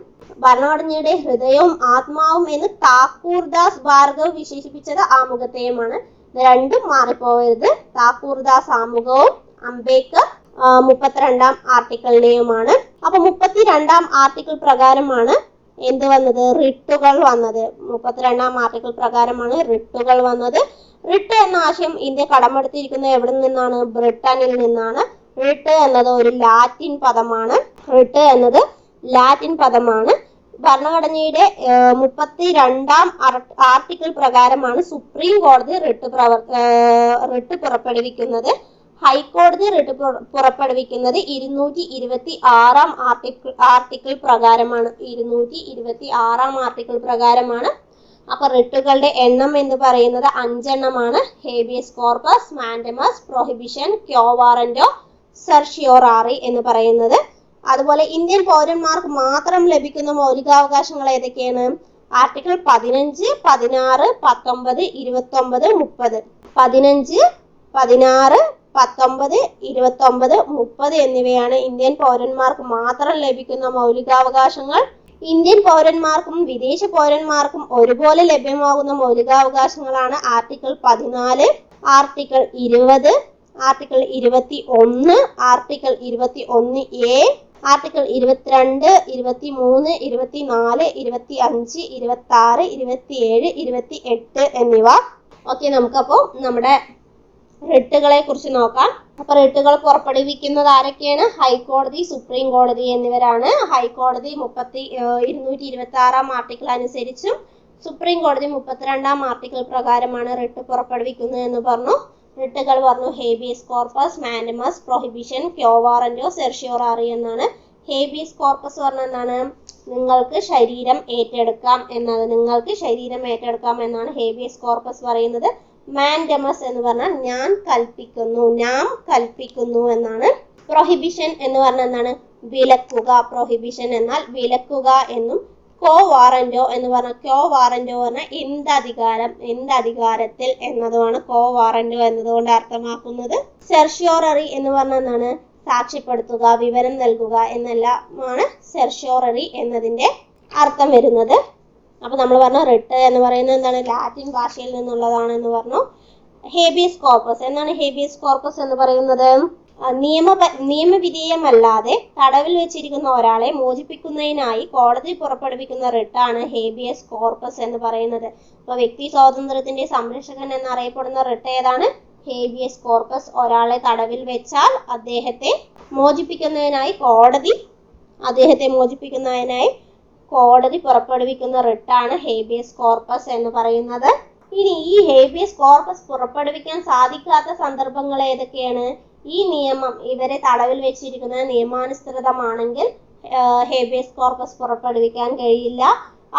ഭരണഘടനയുടെ ഹൃദയവും ആത്മാവും എന്ന് താക്കൂർദാസ് ഭാർഗവ് വിശേഷിപ്പിച്ചത് ആമുഖത്തെയുമാണ്. രണ്ടും മാറിപ്പോവരുത്. താക്കൂർദാസ് ആമുഖവും അംബേദ്കർ 32ാം ആർട്ടിക്കിളിനെയുമാണ്. അപ്പൊ 32ാം ആർട്ടിക്കിൾ പ്രകാരമാണ് എന്ത് വന്നത്? റിട്ടുകൾ വന്നത്. 32ാം ആർട്ടിക്കിൾ പ്രകാരമാണ് റിട്ടുകൾ വന്നത്. റിട്ട് എന്ന ആശയം ഇന്ത്യ കടമെടുത്തിരിക്കുന്നത് എവിടെ നിന്നാണ്? ബ്രിട്ടനിൽ നിന്നാണ്. റിട്ട് എന്നത് ഒരു ലാറ്റിൻ പദമാണ്. ഭരണഘടനയുടെ 32ാം ആർട്ടിക്കിൾ പ്രകാരമാണ് സുപ്രീം കോടതി റിട്ട് പുറപ്പെടുവിക്കുന്നത്. ഹൈക്കോടതി റിട്ട് പുറപ്പെടുവിക്കുന്നത് 226ാം ആർട്ടിക്കിൾ പ്രകാരമാണ്. 226ാം ആർട്ടിക്കിൾ പ്രകാരമാണ്. അപ്പൊ റിട്ടുകളുടെ എണ്ണം എന്ന് പറയുന്നത് 5 എണ്ണമാണ്. ഹേബിയസ് കോർപ്പസ്, മാൻഡമസ്, പ്രൊഹിബിഷൻ, ക്യോ വാറന്റോ, സെർഷ്യോറാറി എന്ന് പറയുന്നത്. അതുപോലെ ഇന്ത്യൻ പൗരന്മാർക്ക് മാത്രം ലഭിക്കുന്ന മൗലികാവകാശങ്ങൾ ഏതൊക്കെയാണ്? ആർട്ടിക്കിൾ 15, 16, 19, 29, 30. 15, 16, 19, 29, 30 എന്നിവയാണ് ഇന്ത്യൻ പൗരന്മാർക്ക് മാത്രം ലഭിക്കുന്ന മൗലികാവകാശങ്ങൾ. ഇന്ത്യൻ പൗരന്മാർക്കും വിദേശ പൗരന്മാർക്കും ഒരുപോലെ ലഭ്യമാകുന്ന മൗലികാവകാശങ്ങളാണ് article 14, article 20, article 21, article 21A, article 22, 23, 24, 25, 26, 27, 28 എന്നിവ. ഓക്കെ, നമുക്കപ്പോൾ നമ്മുടെ റിട്ടുകളെ കുറിച്ച് നോക്കാം. അപ്പൊ റിട്ടുകൾ പുറപ്പെടുവിക്കുന്നത് ആരൊക്കെയാണ്? ഹൈക്കോടതി, സുപ്രീം കോടതി എന്നിവരാണ്. ഹൈക്കോടതി 226ാം ആർട്ടിക്കിൾ അനുസരിച്ചും സുപ്രീം കോടതി 32ാം ആർട്ടിക്കിൾ പ്രകാരമാണ് റിട്ട് പുറപ്പെടുവിക്കുന്നത് എന്ന് പറഞ്ഞു. റിട്ടുകൾ പറഞ്ഞു ഹേബിയസ് കോർപ്പസ്, മാൻഡമസ്, പ്രൊഹിബിഷൻ, ക്യോ വാറന്റോ, സെർഷ്യോറാറി എന്നാണ്. ഹേബിയസ് കോർപ്പസ് പറഞ്ഞാൽ എന്താണ്? നിങ്ങൾക്ക് ശരീരം ഏറ്റെടുക്കാം എന്നാണ് ഹേബിയസ് കോർപ്പസ് പറയുന്നത്. മാൻഡമസ് എന്ന് പറഞ്ഞാൽ നാം കൽപ്പിക്കുന്നു എന്നാണ്. പ്രൊഹിബിഷൻ എന്ന് പറഞ്ഞാൽ എന്താണ്? വിലക്കുക. പ്രൊഹിബിഷൻ എന്നാൽ വിലക്കുക എന്നും. ക്യോ വാറന്റോ എന്ന് പറഞ്ഞാൽ എന്തധികാരത്തിൽ എന്നതുമാണ് ക്യോ വാറന്റോ എന്നതുകൊണ്ട് അർത്ഥമാക്കുന്നത്. സെർഷ്യോററി എന്ന് പറഞ്ഞാൽ എന്താണ്? സാക്ഷ്യപ്പെടുത്തുക, വിവരം നൽകുക എന്നെല്ലാമാണ് സെർഷ്യോററി എന്നതിന്റെ അർത്ഥം വരുന്നത്. അപ്പൊ നമ്മൾ പറഞ്ഞു റിട്ട് എന്ന് പറയുന്നത് എന്താണ്? ലാറ്റിൻ ഭാഷയിൽ നിന്നുള്ളതാണെന്ന് പറഞ്ഞു. ഹേബിയസ് കോർപ്പസ് എന്താണ്? ഹേബിയസ് കോർപ്പസ് എന്ന് പറയുന്നത് നിയമവിധേയമല്ലാതെ തടവിൽ വെച്ചിരിക്കുന്ന ഒരാളെ മോചിപ്പിക്കുന്നതിനായി കോടതി പുറപ്പെടുവിക്കുന്ന റിട്ടാണ് ഹേബിയസ് കോർപ്പസ് എന്ന് പറയുന്നത്. അപ്പൊ വ്യക്തി സ്വാതന്ത്ര്യത്തിന്റെ സംരക്ഷകൻ എന്നറിയപ്പെടുന്ന റിട്ട് ഏതാണ്? Habeas corpus. ഒരാളെ തടവിൽ വെച്ചാൽ അദ്ദേഹത്തെ മോചിപ്പിക്കുന്നതിനായി കോടതി പുറപ്പെടുവിക്കുന്ന റിട്ടാണ് ഹേബിയസ് കോർപ്പസ് എന്ന് പറയുന്നത്. ഇനി ഈ ഹേബിയസ് കോർപ്പസ് പുറപ്പെടുവിക്കാൻ സാധിക്കാത്ത സന്ദർഭങ്ങൾ ഏതൊക്കെയാണ്? ഈ നിയമം ഇവരെ തടവിൽ വെച്ചിരിക്കുന്നത് നിയമാനുസൃതമാണെങ്കിൽ ഹേബിയസ് കോർപ്പസ് പുറപ്പെടുവിക്കാൻ കഴിയില്ല.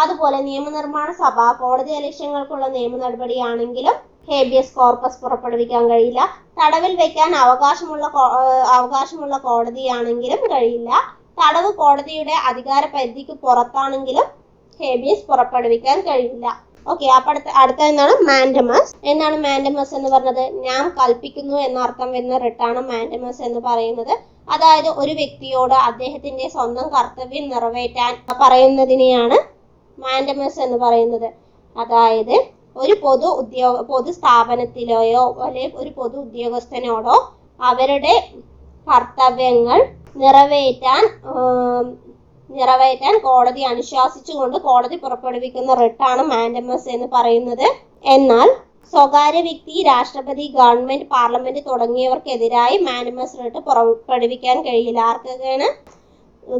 അതുപോലെ നിയമനിർമ്മാണ സഭ, കോടതി ലക്ഷ്യങ്ങൾക്കുള്ള നിയമ നടപടിയാണെങ്കിലും ഹേബിയസ് കോർപ്പസ് പുറപ്പെടുവിക്കാൻ കഴിയില്ല. തടവിൽ വെക്കാൻ അവകാശമുള്ള കോടതിയാണെങ്കിലും കഴിയില്ല. തടവ് കോടതിയുടെ അധികാര പരിധിക്ക് പുറത്താണെങ്കിലും ഹേബിയസ് പുറപ്പെടുവിക്കാൻ കഴിയില്ല. ഓക്കെ, അപ്പൊ അടുത്ത എന്താണ്? മാൻഡമസ്. എന്താണ് മാൻഡമസ് എന്ന് പറഞ്ഞത്? ഞാൻ കൽപ്പിക്കുന്നു എന്ന അർത്ഥം വരുന്ന റിട്ടാണ് മാൻഡമസ് എന്ന് പറയുന്നത്. അതായത് ഒരു വ്യക്തിയോട് അദ്ദേഹത്തിന്റെ സ്വന്തം കർത്തവ്യം നിറവേറ്റാൻ പറയുന്നതിനെയാണ് മാൻഡമസ് എന്ന് പറയുന്നത്. അതായത് ഒരു പൊതു സ്ഥാപനത്തിലെയോ അല്ലെങ്കിൽ ഒരു പൊതു ഉദ്യോഗസ്ഥനോടോ അവരുടെ കർത്തവ്യങ്ങൾ നിറവേറ്റാൻ കോടതി അനുശാസിച്ചുകൊണ്ട് കോടതി പുറപ്പെടുവിക്കുന്ന റിട്ടാണ് മാൻഡമസ് എന്ന് പറയുന്നത്. എന്നാൽ സ്വകാര്യ വ്യക്തി, രാഷ്ട്രപതി, ഗവൺമെന്റ്, പാർലമെന്റ് തുടങ്ങിയവർക്കെതിരായി മാൻഡമസ് റിട്ട് പുറപ്പെടുവിക്കാൻ കഴിയില്ല. ആർക്കൊക്കെയാണ്?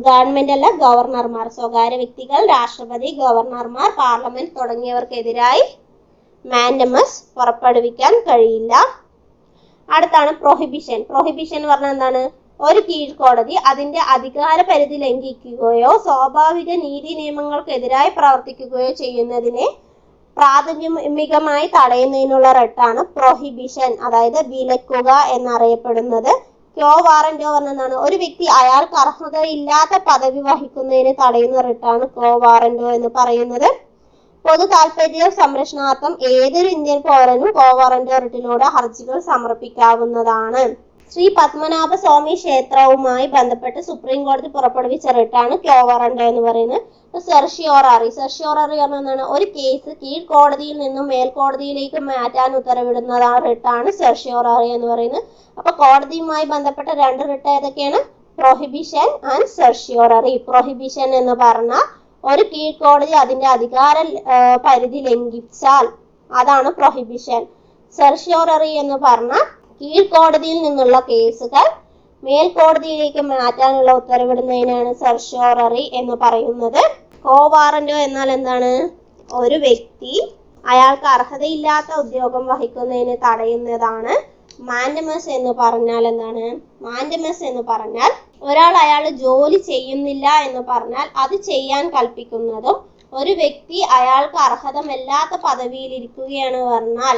ഗവൺമെന്റ് അല്ല, ഗവർണർമാർ. സ്വകാര്യ വ്യക്തികൾ, രാഷ്ട്രപതി, ഗവർണർമാർ, പാർലമെന്റ് തുടങ്ങിയവർക്കെതിരായി മാൻഡമസ് പുറപ്പെടുവിക്കാൻ കഴിയില്ല. അടുത്താണ് പ്രൊഹിബിഷൻ. പ്രൊഹിബിഷൻ എന്ന് പറഞ്ഞാൽ എന്താണ്? ഒരു കീഴ്ക്കോടതി അതിന്റെ അധികാര പരിധി ലംഘിക്കുകയോ സ്വാഭാവിക നീതി നിയമങ്ങൾക്കെതിരായി പ്രവർത്തിക്കുകയോ ചെയ്യുന്നതിനെ പ്രാഥമികമായി തടയുന്നതിനുള്ള റിട്ടാണ് പ്രൊഹിബിഷൻ, അതായത് വിലക്കുക എന്നറിയപ്പെടുന്നത്. ക്യോ വാറന്റോ പറഞ്ഞതാണ് ഒരു വ്യക്തി അയാൾക്ക് അർഹതയില്ലാത്ത പദവി വഹിക്കുന്നതിന് തടയുന്ന റിട്ടാണ് ക്യോ വാറന്റോ എന്ന് പറയുന്നത്. പൊതു താൽപര്യ സംരക്ഷണാർത്ഥം ഏതൊരു ഇന്ത്യൻ പൗരനും ക്യോ വാറന്റോ റിട്ടിലൂടെ ഹർജികൾ സമർപ്പിക്കാവുന്നതാണ്. ശ്രീ പത്മനാഭ സ്വാമി ക്ഷേത്രവുമായി ബന്ധപ്പെട്ട് സുപ്രീം കോടതി പുറപ്പെടുവിച്ച റിട്ടാണ് ക്യോ വാറന്റോ എന്ന് പറയുന്നത്. സെർഷ്യോററി. സെർഷ്യോററി പറഞ്ഞാൽ ഒരു കേസ് കീഴ്ക്കോടതിയിൽ നിന്നും മേൽക്കോടതിയിലേക്ക് മാറ്റാൻ ഉത്തരവിടുന്നതാണ് റിട്ടാണ് സെർഷ്യോററി എന്ന് പറയുന്നത്. അപ്പൊ കോടതിയുമായി ബന്ധപ്പെട്ട രണ്ട് റിട്ട് ഏതൊക്കെയാണ്? Prohibition and certiorari. പ്രൊഹിബിഷൻ എന്ന് പറഞ്ഞാൽ ഒരു കീഴ്ക്കോടതി അതിന്റെ അധികാര പരിധി ലംഘിച്ചാൽ അതാണ് പ്രൊഹിബിഷൻ. സെർഷ്യോററി എന്ന് പറഞ്ഞാൽ കീഴ്ക്കോടതിയിൽ നിന്നുള്ള കേസുകൾ മേൽക്കോടതിയിലേക്ക് മാറ്റാനുള്ള ഉത്തരവിടുന്നതിനാണ് സെർഷ്യോററി എന്ന് പറയുന്നത്. ക്യോ വാറന്റോ എന്നാൽ എന്താണ്? ഒരു വ്യക്തി അയാൾക്ക് അർഹതയില്ലാത്ത ഉദ്യോഗം വഹിക്കുന്നതിന് തടയുന്നതാണ്. മാൻഡമസ് എന്ന് പറഞ്ഞാൽ എന്താണ്? മാൻഡമസ് എന്ന് പറഞ്ഞാൽ ഒരാൾ അയാൾ ജോലി ചെയ്യുന്നില്ല എന്ന് പറഞ്ഞാൽ അത് ചെയ്യാൻ കൽപ്പിക്കുന്നതും, ഒരു വ്യക്തി അയാൾക്ക് അർഹതമല്ലാത്ത പദവിയിൽ ഇരിക്കുകയാണ് പറഞ്ഞാൽ,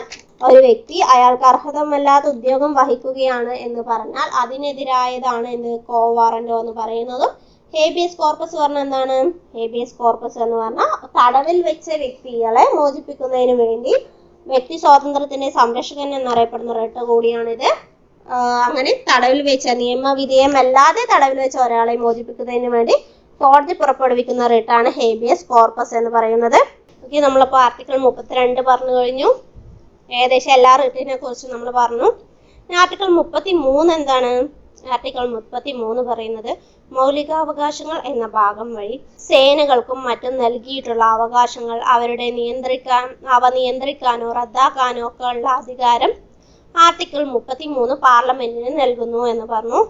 ഒരു വ്യക്തി അയാൾക്ക് അർഹതമല്ലാത്ത ഉദ്യോഗം വഹിക്കുകയാണ് എന്ന് പറഞ്ഞാൽ അതിനെതിരായതാണ് എന്ത്? ക്യോ വാറന്റോ എന്ന് പറയുന്നതും. ഹേബിയസ് കോർപ്പസ് പറഞ്ഞാൽ എന്താണ്? ഹേബിയസ് കോർപ്പസ് എന്ന് പറഞ്ഞാൽ തടവിൽ വെച്ച വ്യക്തികളെ മോചിപ്പിക്കുന്നതിന് വേണ്ടി വ്യക്തി സ്വാതന്ത്ര്യത്തിന്റെ സംരക്ഷകൻ എന്നറിയപ്പെടുന്ന റിട്ട് കൂടിയാണിത്. അങ്ങനെ തടവിൽ വെച്ച, നിയമവിധേയമല്ലാതെ തടവിൽ വെച്ച ഒരാളെ മോചിപ്പിക്കുന്നതിന് വേണ്ടി കോടതി പുറപ്പെടുവിക്കുന്ന റിട്ടാണ് ഹേബിയസ് കോർപ്പസ് എന്ന് പറയുന്നത്. ഓക്കെ, നമ്മളിപ്പോൾ ആർട്ടിക്കിൾ 32 പറഞ്ഞു കഴിഞ്ഞു. ഏകദേശം എല്ലാ റിട്ടിനെ കുറിച്ച് നമ്മൾ പറഞ്ഞു. ആർട്ടിക്കിൾ 33 എന്താണ്? ആർട്ടിക്കിൾ 33 പറയുന്നത് മൗലികാവകാശങ്ങൾ എന്ന ഭാഗം വഴി സേനകൾക്കും മറ്റും നൽകിയിട്ടുള്ള അവകാശങ്ങൾ അവ നിയന്ത്രിക്കാനോ റദ്ദാക്കാനോ ഒക്കെ ഉള്ള അധികാരം ആർട്ടിക്കിൾ 33 പാർലമെന്റിന് നൽകുന്നു എന്ന് പറഞ്ഞു.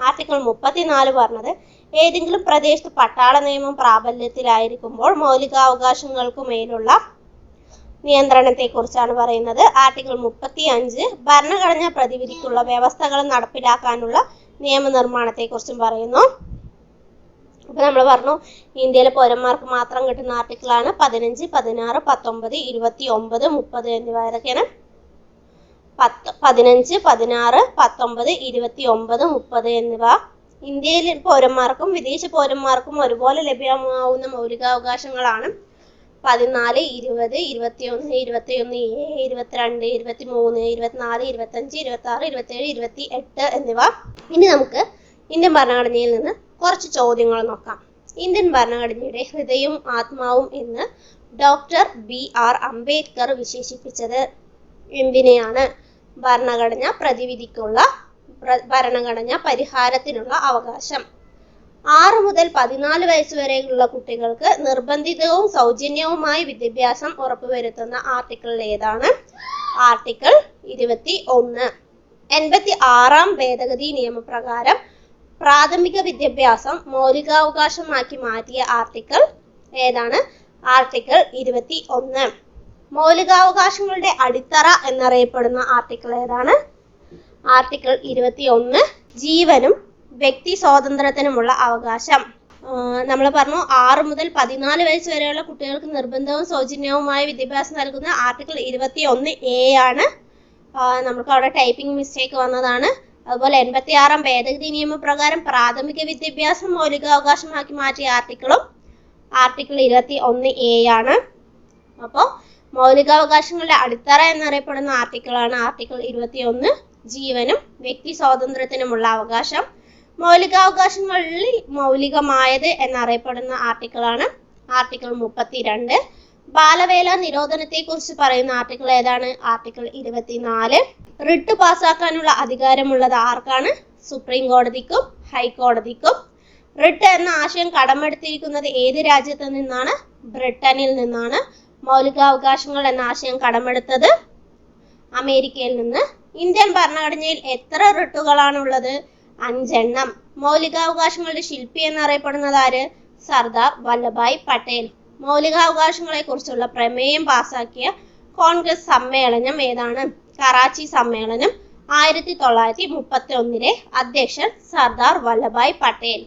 ആർട്ടിക്കിൾ 34 പറഞ്ഞത് ഏതെങ്കിലും പ്രദേശത്ത് പട്ടാള നിയമം പ്രാബല്യത്തിലായിരിക്കുമ്പോൾ മൗലികാവകാശങ്ങൾക്ക് മേലുള്ള നിയന്ത്രണത്തെ കുറിച്ചാണ് പറയുന്നത്. ആർട്ടിക്കിൾ 35 ഭരണഘടനാ പ്രതിവിധിക്കുള്ള വ്യവസ്ഥകൾ നടപ്പിലാക്കാനുള്ള നിയമനിർമ്മാണത്തെ കുറിച്ചും പറയുന്നു. അപ്പൊ നമ്മൾ പറഞ്ഞു ഇന്ത്യയിലെ പൗരന്മാർക്ക് മാത്രം കിട്ടുന്ന ആർട്ടിക്കിളാണ് 15, 16, 19, 29, 30 എന്നിവ. ഏതൊക്കെയാണ്? 15, 16, 19, 29, 30 എന്നിവ ഇന്ത്യയിലെ പൗരന്മാർക്കും വിദേശ പൗരന്മാർക്കും ഒരുപോലെ ലഭ്യമാവുന്ന മൗലികാവകാശങ്ങളാണ്. 14, 20, 21, 21A, 22, 23, 24, 25, 26, 27, 28 എന്നിവ. ഇനി നമുക്ക് ഇന്ത്യൻ ഭരണഘടനയിൽ നിന്ന് കുറച്ച് ചോദ്യങ്ങൾ നോക്കാം. ഇന്ത്യൻ ഭരണഘടനയുടെ ഹൃദയവും ആത്മാവും എന്ന് ഡോക്ടർ BR അംബേദ്കർ വിശേഷിപ്പിച്ചത് എന്തിനെയാണ്? ഭരണഘടന പരിഹാരത്തിനുള്ള അവകാശം. 6 മുതൽ 14 വയസ്സ് വരെയുള്ള കുട്ടികൾക്ക് നിർബന്ധിതവും സൗജന്യവുമായ വിദ്യാഭ്യാസം ഉറപ്പുവരുത്തുന്ന ആർട്ടിക്കിൾ ഏതാണ്? ആർട്ടിക്കിൾ 21. 86-ാം ഭേദഗതി നിയമപ്രകാരം പ്രാഥമിക വിദ്യാഭ്യാസം മൗലികാവകാശമാക്കി മാറ്റിയ ആർട്ടിക്കിൾ ഏതാണ്? ആർട്ടിക്കിൾ 21. മൗലികാവകാശങ്ങളുടെ അടിത്തറ എന്നറിയപ്പെടുന്ന ആർട്ടിക്കിൾ ഏതാണ്? ആർട്ടിക്കിൾ 21. ജീവനും വ്യക്തി സ്വാതന്ത്ര്യത്തിനുമുള്ള അവകാശം. നമ്മൾ പറഞ്ഞു 6 മുതൽ 14 വയസ്സ് വരെയുള്ള കുട്ടികൾക്ക് നിർബന്ധവും സൗജന്യവുമായ വിദ്യാഭ്യാസം നൽകുന്ന ആർട്ടിക്കിൾ 21A ആണ്. നമുക്ക് അവിടെ ടൈപ്പിംഗ് മിസ്റ്റേക്ക് വന്നതാണ്. അതുപോലെ 86-ാം ഭേദഗതി നിയമപ്രകാരം പ്രാഥമിക വിദ്യാഭ്യാസം മൗലികാവകാശമാക്കി മാറ്റിയ ആർട്ടിക്കിളും ആർട്ടിക്കിൾ 21A ആണ്. അപ്പോൾ മൗലികാവകാശങ്ങളുടെ അടിത്തറ എന്നറിയപ്പെടുന്ന ആർട്ടിക്കിളാണ് ആർട്ടിക്കിൾ 21. ജീവനും വ്യക്തി സ്വാതന്ത്ര്യത്തിനുമുള്ള അവകാശം. മൗലികാവകാശങ്ങളിൽ മൗലികമായത് എന്നറിയപ്പെടുന്ന ആർട്ടിക്കിളാണ് ആർട്ടിക്കിൾ 32. ബാലവേല നിരോധനത്തെ കുറിച്ച് പറയുന്ന ആർട്ടിക്കിൾ ഏതാണ്? ആർട്ടിക്കിൾ 24. റിട്ട് പാസാക്കാനുള്ള അധികാരമുള്ളത് ആർക്കാണ്? സുപ്രീം കോടതിക്കും ഹൈക്കോടതിക്കും. റിട്ട് എന്ന ആശയം കടമെടുത്തിരിക്കുന്നത് ഏത് രാജ്യത്ത് നിന്നാണ്? ബ്രിട്ടനിൽ നിന്നാണ്. മൗലികാവകാശങ്ങൾ എന്ന ആശയം കടമെടുത്തത് അമേരിക്കയിൽ നിന്ന്. ഇന്ത്യൻ ഭരണഘടനയിൽ എത്ര റിട്ടുകളാണുള്ളത്? 5 മൗലികാവകാശങ്ങളുടെ ശില്പി എന്നറിയപ്പെടുന്നത് ആര്? സർദാർ വല്ലഭായ് പട്ടേൽ. മൗലികാവകാശങ്ങളെ കുറിച്ചുള്ള പ്രമേയം പാസാക്കിയ കോൺഗ്രസ് സമ്മേളനം ഏതാണ്? കറാച്ചി സമ്മേളനം. 1931 അധ്യക്ഷൻ സർദാർ വല്ലഭായ് പട്ടേൽ.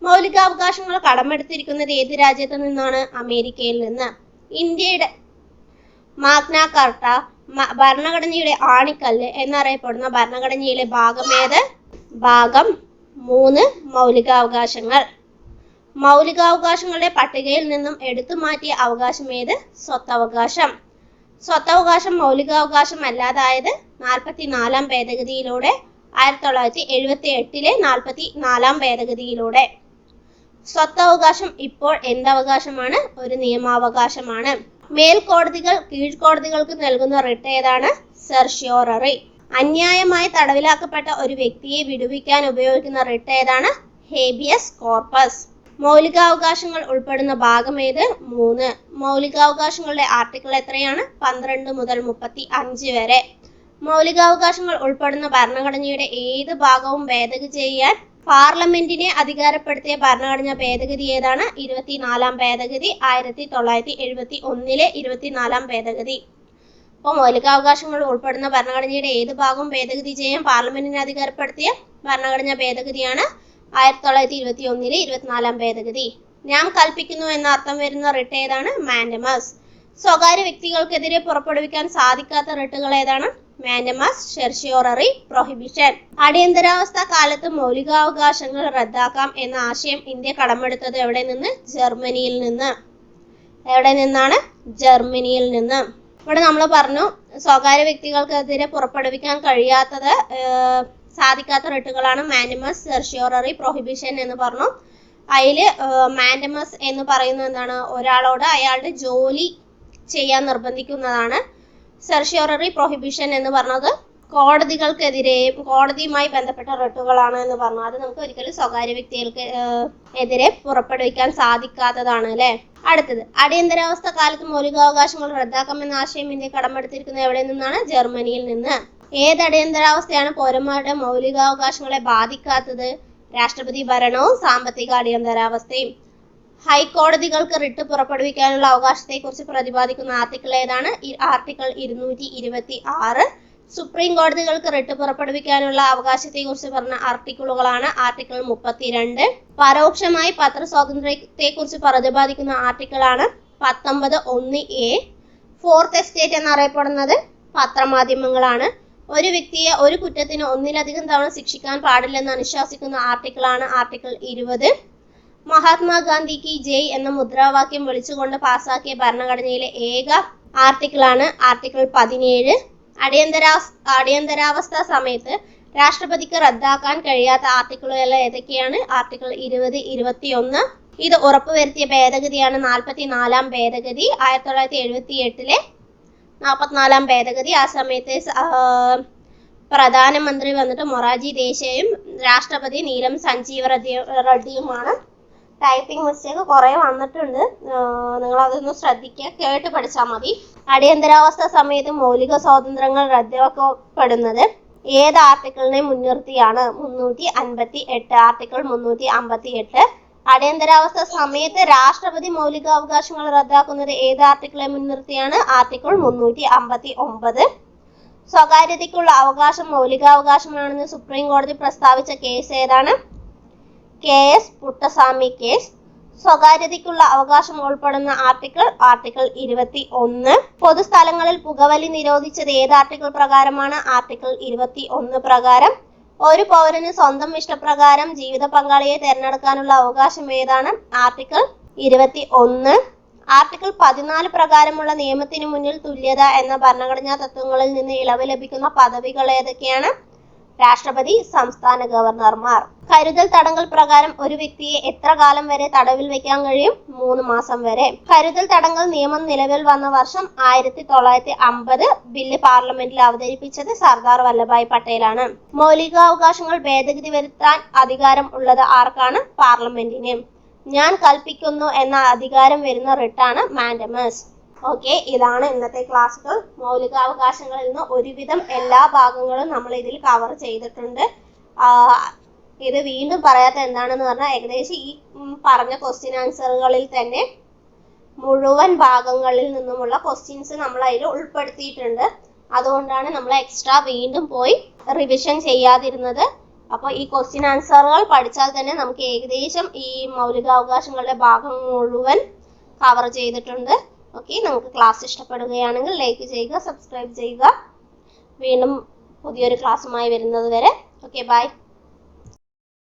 മൗലികാവകാശങ്ങൾ കടമെടുത്തിരിക്കുന്നത് ഏത് രാജ്യത്ത് നിന്നാണ്? അമേരിക്കയിൽ നിന്ന്. ഇന്ത്യയുടെ മാഗ്ന കാർട്ട, ഭരണഘടനയുടെ ആണിക്കല്ല് എന്നറിയപ്പെടുന്ന ഭരണഘടനയിലെ ഭാഗമേത്? ഭാഗം 3 മൗലികാവകാശങ്ങൾ. മൗലികാവകാശങ്ങളുടെ പട്ടികയിൽ നിന്നും എടുത്തു മാറ്റിയ അവകാശം ഏത്? സ്വത്തവകാശം. സ്വത്തവകാശം മൗലികാവകാശം അല്ലാതായത് 44 ഭേദഗതിയിലൂടെ. 1978 44 ഭേദഗതിയിലൂടെ. സ്വത്തവകാശം ഇപ്പോൾ എന്തവകാശമാണ്? ഒരു നിയമാവകാശമാണ്. മേൽക്കോടതികൾ കീഴ്ക്കോടതികൾക്ക് നൽകുന്ന റിട്ട് ഏതാണ്? സെർഷ്യോററി. അന്യായമായി തടവിലാക്കപ്പെട്ട ഒരു വ്യക്തിയെ വിടുവിക്കാൻ ഉപയോഗിക്കുന്ന റിട്ട് ഏതാണ്? Habeas corpus. മൗലികാവകാശങ്ങൾ ഉൾപ്പെടുന്ന ഭാഗം ഏത്? 3. മൗലികാവകാശങ്ങളുടെ ആർട്ടിക്കിൾ എത്രയാണ്? 12 മുതൽ 35 വരെ. മൗലികാവകാശങ്ങൾ ഉൾപ്പെടുന്ന ഭരണഘടനയുടെ ഏത് ഭാഗവും ഭേദഗതി ചെയ്യാൻ പാർലമെന്റിനെ അധികാരപ്പെടുത്തിയ ഭരണഘടനാ ഭേദഗതി ഏതാണ്? 24 ഭേദഗതി. 1971 24 ഭേദഗതി. അപ്പോൾ മൗലികാവകാശങ്ങൾ ഉൾപ്പെടുന്ന ഭരണഘടനയുടെ ഏത് ഭാഗവും ഭേദഗതി ചെയ്യാൻ പാർലമെന്റിനെ അധികാരപ്പെടുത്തിയ ഭരണഘടനാ ഭേദഗതിയാണ് 1921 24 ഭേദഗതി. ഞാൻ കൽപ്പിക്കുന്നു എന്ന അർത്ഥം വരുന്ന റിട്ട് ഏതാണ്? മാൻഡമസ്. സ്വകാര്യ വ്യക്തികൾക്കെതിരെ പുറപ്പെടുവിക്കാൻ സാധിക്കാത്ത റിട്ടുകൾ ഏതാണ്? Mandamus, certiorari, prohibition. അടിയന്തരാവസ്ഥ കാലത്ത് മൗലികാവകാശങ്ങൾ റദ്ദാക്കാം എന്ന ആശയം ഇന്ത്യ കടമെടുത്തത് എവിടെ നിന്ന്? ജർമ്മനിയിൽ നിന്ന്. എവിടെ നിന്നാണ്? ജർമ്മനിയിൽ നിന്ന്. ഇവിടെ നമ്മൾ പറഞ്ഞു സ്വകാര്യ വ്യക്തികൾക്കെതിരെ പുറപ്പെടുവിക്കാൻ കഴിയാത്തത് സാധിക്കാത്ത റിട്ടുകളാണ് മാൻഡമസ്, സെർഷ്യോററി, പ്രൊഹിബിഷൻ എന്ന് പറഞ്ഞു. അതില് മാൻഡമസ് എന്ന് പറയുന്നത് എന്താണ്? ഒരാളോട് അയാളുടെ ജോലി ചെയ്യാൻ നിർബന്ധിക്കുന്നതാണ്. സെർഷ്യോററി, പ്രൊഹിബിഷൻ എന്ന് പറഞ്ഞത് കോടതികൾക്കെതിരെയും കോടതിയുമായി ബന്ധപ്പെട്ട റിട്ടുകളാണ് എന്ന് പറഞ്ഞു. അത് നമുക്ക് ഒരിക്കലും സ്വകാര്യ വ്യക്തികൾക്ക് എതിരെ പുറപ്പെടുവിക്കാൻ സാധിക്കാത്തതാണ് അല്ലെ. അടുത്തത്, അടിയന്തരാവസ്ഥ കാലത്ത് മൗലികാവകാശങ്ങൾ റദ്ദാക്കാമെന്ന ആശയം ഇന്ത്യ കടമെടുത്തിരിക്കുന്നത് എവിടെ നിന്നാണ്? ജർമ്മനിയിൽ നിന്ന്. ഏത് അടിയന്തരാവസ്ഥയാണ് പൗരന്മാരുടെ മൗലികാവകാശങ്ങളെ ബാധിക്കാത്തത്? രാഷ്ട്രപതി ഭരണവും സാമ്പത്തിക അടിയന്തരാവസ്ഥയും. ഹൈക്കോടതികൾക്ക് റിട്ട് പുറപ്പെടുവിക്കാനുള്ള അവകാശത്തെ കുറിച്ച് പ്രതിപാദിക്കുന്ന ആർട്ടിക്കിൾ ഏതാണ്? ആർട്ടിക്കിൾ 226. സുപ്രീം കോടതികൾക്ക് റിട്ട് പുറപ്പെടുവിക്കാനുള്ള അവകാശത്തെ കുറിച്ച് പറഞ്ഞ ആർട്ടിക്കിളുകളാണ് ആർട്ടിക്കിൾ 32. പരോക്ഷമായി പത്രസ്വാതന്ത്ര്യത്തെ കുറിച്ച് പ്രതിപാദിക്കുന്ന ആർട്ടിക്കിളാണ് 19(1)(a). ഫോർത്ത് എസ്റ്റേറ്റ് എന്നറിയപ്പെടുന്നത് പത്രമാധ്യമങ്ങളാണ്. ഒരു വ്യക്തിയെ ഒരു കുറ്റത്തിന് ഒന്നിലധികം തവണ ശിക്ഷിക്കാൻ പാടില്ലെന്ന് അനുശാസിക്കുന്ന ആർട്ടിക്കിളാണ് ആർട്ടിക്കിൾ 20. മഹാത്മാഗാന്ധി കി ജയ് എന്ന മുദ്രാവാക്യം വിളിച്ചുകൊണ്ട് പാസാക്കിയ ഭരണഘടനയിലെ ഏക ആർട്ടിക്കിളാണ് ആർട്ടിക്കിൾ 17. അടിയന്തരാവസ്ഥ സമയത്ത് രാഷ്ട്രപതിക്ക് റദ്ദാക്കാൻ കഴിയാത്ത ആർട്ടിക്കിളുകൾ ഏതൊക്കെയാണ്? ആർട്ടിക്കിൾ 20, 21. ഇത് ഉറപ്പുവരുത്തിയ ഭേദഗതിയാണ് 44 ഭേദഗതി. 1978 44 ഭേദഗതി. ആ സമയത്ത് പ്രധാനമന്ത്രി വന്നിട്ട് മൊറാർജി ദേശായും രാഷ്ട്രപതി നീലം സഞ്ജീവ റെഡ്ഡിയുമാണ്. ടൈപ്പിംഗ് മിസ്റ്റേക്ക് കുറെ വന്നിട്ടുണ്ട്, നിങ്ങൾ അതൊന്ന് ശ്രദ്ധിക്കുക, കേട്ട് പഠിച്ചാൽ മതി. അടിയന്തരാവസ്ഥ സമയത്ത് മൗലിക സ്വാതന്ത്ര്യങ്ങൾ റദ്ദാക്കപ്പെടുന്നത് ഏത് ആർട്ടിക്കിളിനെ മുൻനിർത്തിയാണ്? 358. ആർട്ടിക്കിൾ 358. അടിയന്തരാവസ്ഥ സമയത്ത് രാഷ്ട്രപതി മൗലികാവകാശങ്ങൾ റദ്ദാക്കുന്നത് ഏത് ആർട്ടിക്കിളെ മുൻനിർത്തിയാണ്? ആർട്ടിക്കിൾ 359. സ്വകാര്യതയ്ക്കുള്ള അവകാശം മൗലികാവകാശമാണെന്ന് സുപ്രീം കോടതി പ്രസ്താവിച്ച കേസ് ഏതാണ്? KS Puttaswamy case. സ്വകാര്യതയ്ക്കുള്ള അവകാശം ഉൾപ്പെടുന്ന ആർട്ടിക്കിൾ 21. പൊതുസ്ഥലങ്ങളിൽ പുകവലി നിരോധിച്ചത് ഏത് ആർട്ടിക്കിൾ പ്രകാരമാണ്? ആർട്ടിക്കിൾ 21 പ്രകാരം. ഒരു പൗരന് സ്വന്തം ഇഷ്ടപ്രകാരം ജീവിത പങ്കാളിയെ തിരഞ്ഞെടുക്കാനുള്ള അവകാശം ഏതാണ്? ആർട്ടിക്കിൾ 21. ആർട്ടിക്കിൾ 14 പ്രകാരമുള്ള നിയമത്തിന് മുന്നിൽ തുല്യത എന്ന ഭരണഘടനാ തത്വങ്ങളിൽ നിന്ന് ഇളവ് ലഭിക്കുന്ന പദവികൾ ഏതൊക്കെയാണ്? രാഷ്ട്രപതി, സംസ്ഥാന ഗവർണർമാർ. കരുതൽ തടങ്കൽ പ്രകാരം ഒരു വ്യക്തിയെ എത്ര കാലം വരെ തടവിൽ വെക്കാൻ കഴിയും? 3 മാസം വരെ. കരുതൽ തടങ്കൽ നിയമം നിലവിൽ വന്ന വർഷം 1950. ബില്ല് പാർലമെന്റിൽ അവതരിപ്പിച്ചത് സർദാർ വല്ലഭായ് പട്ടേലാണ്. മൗലികാവകാശങ്ങൾ ഭേദഗതി വരുത്താൻ അധികാരം ഉള്ളത് ആർക്കാണ്? പാർലമെന്റിന്. ഞാൻ കൽപ്പിക്കുന്നു എന്ന അധികാരം വരുന്ന റിട്ടാണ് മാൻഡമസ്. ഓക്കെ, ഇതാണ് ഇന്നത്തെ ക്ലാസ്സുകൾ. മൗലികാവകാശങ്ങളിൽ നിന്ന് ഒരുവിധം എല്ലാ ഭാഗങ്ങളും നമ്മൾ ഇതിൽ കവർ ചെയ്തിട്ടുണ്ട്. ഇത് വീണ്ടും പറയാത്ത എന്താണെന്ന് പറഞ്ഞാൽ ഏകദേശം ഈ പറഞ്ഞ ക്വസ്റ്റ്യൻ ആൻസറുകളിൽ തന്നെ മുഴുവൻ ഭാഗങ്ങളിൽ നിന്നുമുള്ള ക്വസ്റ്റ്യൻസ് നമ്മൾ അതിൽ ഉൾപ്പെടുത്തിയിട്ടുണ്ട്. അതുകൊണ്ടാണ് നമ്മൾ എക്സ്ട്രാ വീണ്ടും പോയി റിവിഷൻ ചെയ്യാതിരുന്നത്. അപ്പോൾ ഈ ക്വസ്റ്റ്യൻ ആൻസറുകൾ പഠിച്ചാൽ തന്നെ നമുക്ക് ഏകദേശം ഈ മൗലികാവകാശങ്ങളുടെ ഭാഗം മുഴുവൻ കവർ ചെയ്തിട്ടുണ്ട്. ഓക്കെ, നിങ്ങൾക്ക് ക്ലാസ് ഇഷ്ടപ്പെടുകയാണെങ്കിൽ ലൈക്ക് ചെയ്യുക, സബ്സ്ക്രൈബ് ചെയ്യുക. വീണ്ടും പുതിയൊരു ക്ലാസ്സുമായി വരുന്നത് വരെ ഓക്കെ, ബൈ.